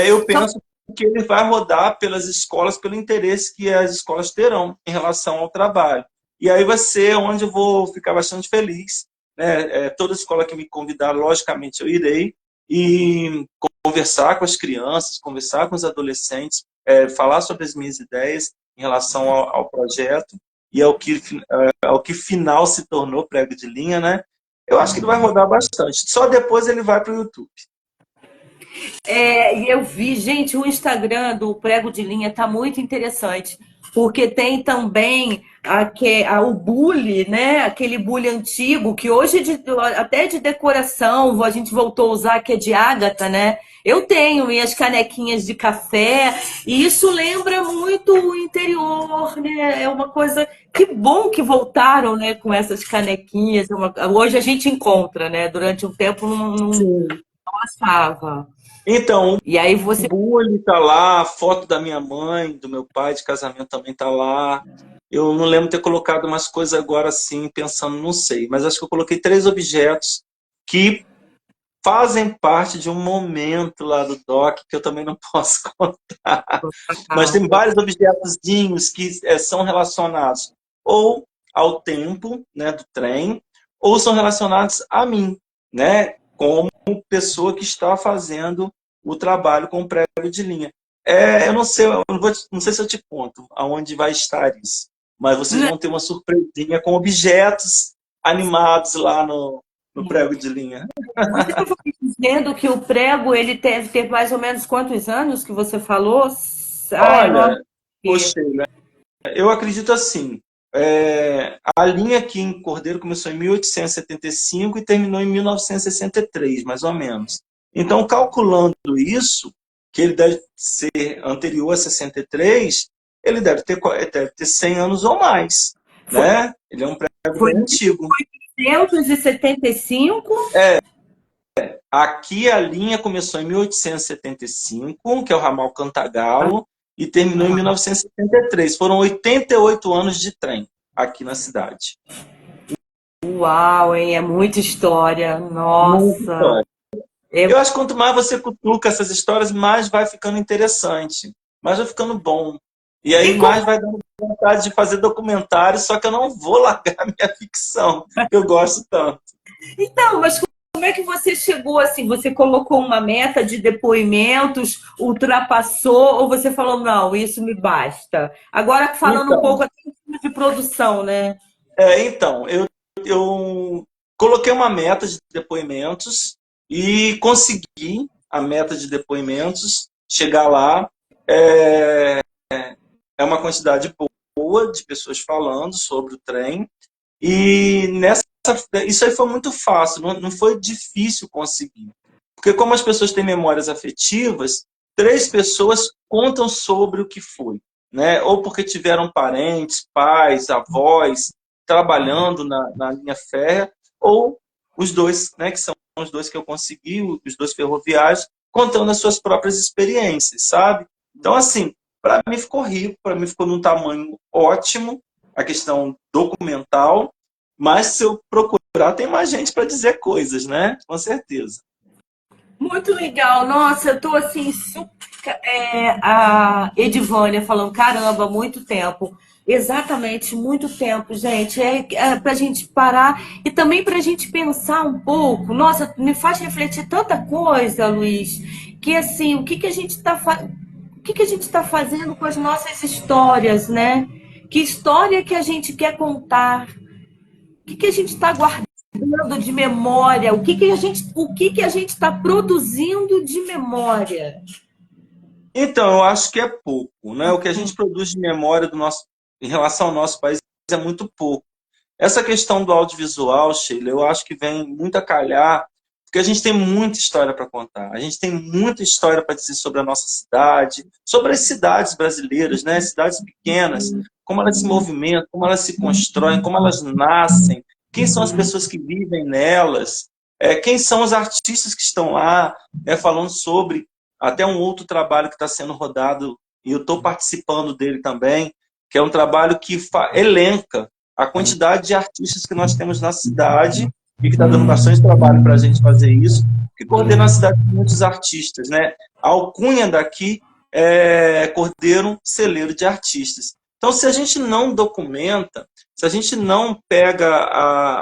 eu são penso que ele vai rodar pelas escolas, pelo interesse que as escolas terão em relação ao trabalho. E aí vai ser onde eu vou ficar bastante feliz. Né? Toda escola que me convidar, logicamente, eu irei. E conversar com as crianças, conversar com os adolescentes, falar sobre as minhas ideias em relação ao projeto e ao que final se tornou Prego de Linha, né? Eu acho que ele vai rodar bastante. Só depois ele vai para o YouTube. Eu vi, gente, o Instagram do Prego de Linha tá muito interessante, porque tem também o bule, né? Aquele bule antigo, que hoje até de decoração a gente voltou a usar, que é de ágata, né? Eu tenho minhas canequinhas de café, e isso lembra muito o interior, né? É uma coisa. Que bom que voltaram, né, com essas canequinhas. Hoje a gente encontra, né? Durante um tempo não Sim. achava. Então, E aí o você. bule tá lá, a foto da minha mãe, do meu pai de casamento também tá lá. Eu não lembro ter colocado umas coisas agora assim, pensando, não sei, mas acho que eu coloquei 3 objetos que fazem parte de um momento lá do doc que eu também não posso contar. Mas tem vários objetozinhos que são relacionados ou ao tempo, né, do trem, ou são relacionados a mim, né, como pessoa que está fazendo o trabalho com o prego de linha. Eu não sei, não sei se eu te conto aonde vai estar isso, mas vocês vão ter uma surpresinha com objetos animados lá no prego de linha. Você estava dizendo que o prego ele deve ter mais ou menos quantos anos que você falou? Ah, eu não. Olha, poxa, eu acredito assim. A linha aqui em Cordeiro começou em 1875 e terminou em 1963, mais ou menos. Então, calculando isso, que ele deve ser anterior a 63, ele deve ter 100 anos ou mais, Foi, né? Ele é um prédio foi bem antigo. 1875. Aqui a linha começou em 1875, que é o ramal Cantagalo, e terminou em 1973. Foram 88 anos de trem aqui na cidade. Uau, hein? É muita história. Muita Nossa. história. É Eu acho que quanto mais você cutuca essas histórias, mais vai ficando interessante, mais vai ficando bom. E aí E como, mais vai dando vontade de fazer documentário, só que eu não vou largar a minha ficção, que eu gosto tanto. então, mas como é que você chegou assim? Você colocou uma meta de depoimentos, ultrapassou, ou você falou, não, isso me basta? Agora falando um Então, pouco até de produção, né? eu coloquei uma meta de depoimentos e consegui a meta de depoimentos, chegar lá. É, é uma quantidade boa de pessoas falando sobre o trem. E isso aí foi muito fácil, não foi difícil conseguir. Porque como as pessoas têm memórias afetivas, 3 pessoas contam sobre o que foi, né? Ou porque tiveram parentes, pais, avós, trabalhando na linha férrea, ou os dois, né, que são os dois que eu consegui, os 2 ferroviários, contando as suas próprias experiências, sabe? Então, assim, para mim ficou rico, para mim ficou num tamanho ótimo, a questão documental, mas se eu procurar, tem mais gente para dizer coisas, né? Com certeza. Muito legal. Nossa, eu tô assim, a Edivânia falando, caramba, muito tempo. Exatamente, muito tempo, gente. Pra gente parar e também pra gente pensar um pouco. Nossa, me faz refletir tanta coisa, Luiz, que assim, o que que a gente tá fazendo com as nossas histórias, né? Que história que a gente quer contar? O que que a gente está guardando de memória? O que que a gente está produzindo de memória? Então, eu acho que é pouco, né? O que a gente produz de memória em relação ao nosso país é muito pouco. Essa questão do audiovisual, Sheila, eu acho que vem muito a calhar, porque a gente tem muita história para contar. A gente tem muita história para dizer sobre a nossa cidade, sobre as cidades brasileiras, né? Cidades pequenas, como elas se movimentam, como elas se constroem, como elas nascem, quem são as pessoas que vivem nelas, quem são os artistas que estão lá, falando sobre até um outro trabalho que está sendo rodado, e eu estou participando dele também, que é um trabalho que elenca a quantidade de artistas que nós temos na cidade e que está dando bastante trabalho para a gente fazer isso, que coordena a cidade com muitos artistas, né? A alcunha daqui é Cordeiro Celeiro de Artistas. Então, se a gente não documenta, se a gente não pega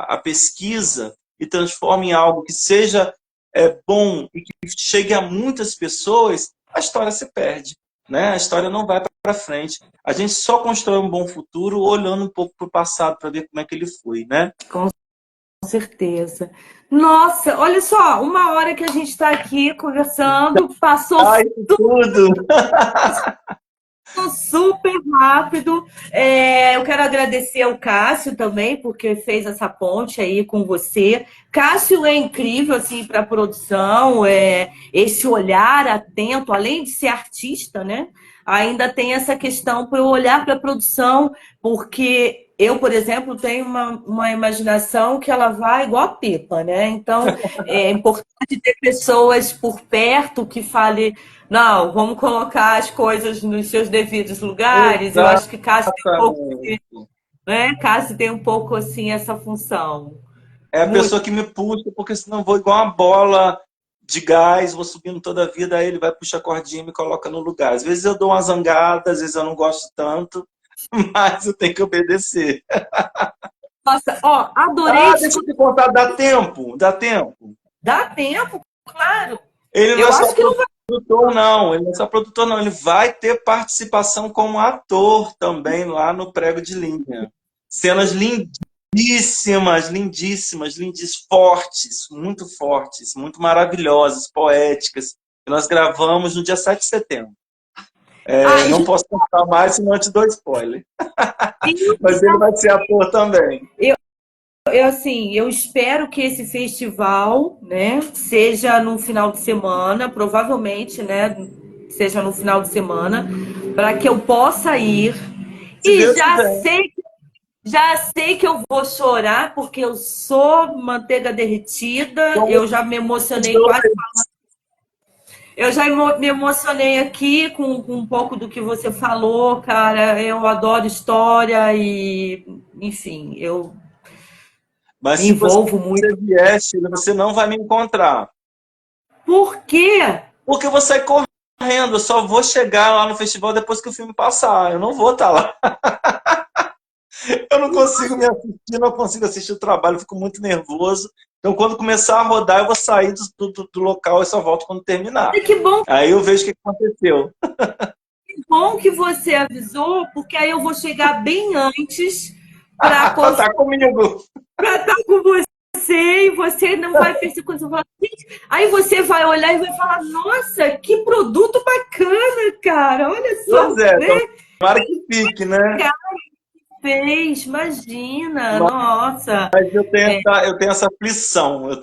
a pesquisa e transforma em algo que seja bom e que chegue a muitas pessoas, a história se perde, né? A história não vai para frente. A gente só constrói um bom futuro olhando um pouco para o passado para ver como é que ele foi, né? Com certeza. Nossa, olha só, uma hora que a gente está aqui conversando, passou Ai, tudo! super rápido. Eu quero agradecer ao Cássio também, porque fez essa ponte aí com você. Cássio é incrível assim para a produção, esse olhar atento, além de ser artista, né? Ainda tem essa questão para eu olhar para a produção, porque eu, por exemplo, tenho uma imaginação que ela vai igual a pipa, né? Então é importante ter pessoas por perto que falem não, vamos colocar as coisas nos seus devidos lugares. Eu acho que Cássio tem um pouco, Exatamente. né? Cássio tem um pouco assim essa função. É a Muito. pessoa que me puxa, porque senão eu vou igual uma bola de gás, vou subindo toda a vida, aí ele vai puxar a cordinha e me coloca no lugar. Às vezes eu dou uma zangada, às vezes eu não gosto tanto, mas eu tenho que obedecer. Nossa, ó, adorei. Ah, deixa eu te contar, dá tempo, dá tempo. Dá tempo, claro. Ele não é Eu só acho que não vai. produtor, não. Ele não é só produtor, não. Ele vai ter participação como ator também lá no Prego de Linha. Cenas lindíssimas, lindíssimas, lindíssimas, fortes, muito maravilhosas, poéticas, que nós gravamos no dia 7 de setembro. Ah, Não posso contar mais, senão eu te dou spoiler. Mas ele vai ser ator também. assim, eu espero que esse festival, né, seja no final de semana, provavelmente, né, seja no final de semana, para que eu possa ir. Se E Deus quiser. já sei que eu vou chorar, porque eu sou manteiga derretida. Somos Eu já me os emocionei quase. dois. Eu já me emocionei aqui com um pouco do que você falou, cara. Eu adoro história e, enfim, eu Mas me se você envolvo muito. vier, Sheila, você não vai me encontrar. Por quê? Porque eu vou sair correndo, eu só vou chegar lá no festival depois que o filme passar. Eu não vou estar lá. Eu não consigo me assistir, não consigo assistir o trabalho, eu fico muito nervoso. Então, quando começar a rodar, eu vou sair do local e só volto quando terminar. E Aí eu vejo o que aconteceu. que bom que você avisou, porque aí eu vou chegar bem antes para Tá comigo. estar com você e você não vai perceber quando você fala, gente, aí você vai olhar e vai falar, nossa, que produto bacana, cara, olha Pois só, é, né? tomara que fique, né? Fez, imagina, nossa. Mas eu tenho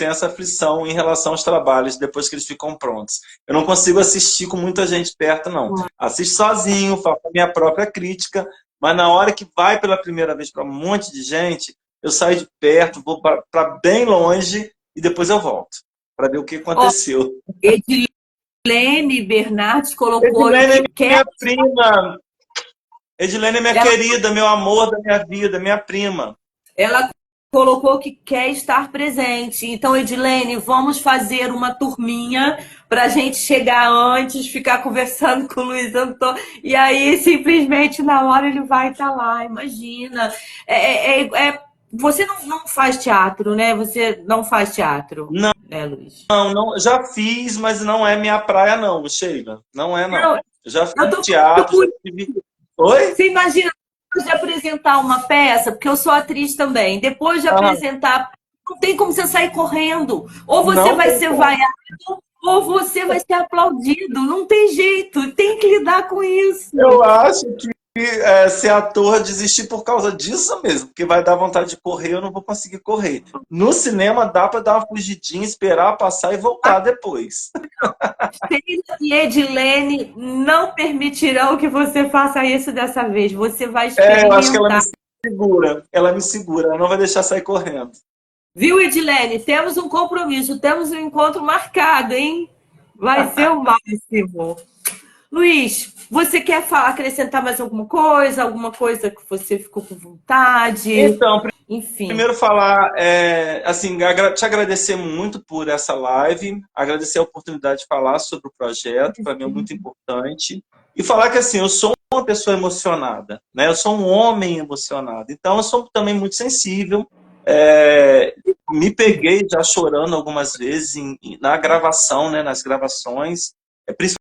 essa aflição em relação aos trabalhos depois que eles ficam prontos. Eu não consigo assistir com muita gente perto, não. Assisto sozinho, faço a minha própria crítica, mas na hora que vai pela primeira vez para um monte de gente, eu saio de perto, vou para bem longe e depois eu volto para ver o que Ó, aconteceu. Edilene Bernardes colocou Edilene é que quer. minha prima. Edilene é minha Ela, querida, meu amor da minha vida, minha prima. ela colocou que quer estar presente. Então, Edilene, vamos fazer uma turminha para a gente chegar antes, ficar conversando com o Luiz Antônio, e aí simplesmente na hora ele vai estar lá. Imagina. Você não faz teatro, né? Você não faz teatro, Não, né, Luiz? não, já fiz, mas não é minha praia, não, Sheila. Não é, não. Não, Eu já eu fiz tô teatro, já falando. tive. Oi? Você imagina depois de apresentar uma peça, porque eu sou atriz também, depois de Ah, apresentar, não tem como você sair correndo. Ou você não vai tem ser como. vaiado, ou você vai ser aplaudido. Não tem jeito, tem que lidar com isso. Eu acho que ser ator desistir por causa disso mesmo, porque vai dar vontade de correr, eu não vou conseguir correr. No cinema dá para dar uma fugidinha, esperar passar e voltar depois. Sheila e Edilene não permitirão que você faça isso dessa vez. Você vai Eu acho que ela me experimentar. segura, ela não vai deixar sair correndo. Viu, Edilene? Temos um compromisso, temos um encontro marcado, hein? Vai ser o máximo. Luiz, você quer acrescentar mais alguma coisa que você ficou com vontade? Então, Enfim. primeiro falar, assim, te agradecer muito por essa live, agradecer a oportunidade de falar sobre o projeto, para mim é muito importante. E falar que, assim, eu sou uma pessoa emocionada, né? Eu sou um homem emocionado. Então, eu sou também muito sensível. Me peguei já chorando algumas vezes na gravação, né? Nas gravações. Principalmente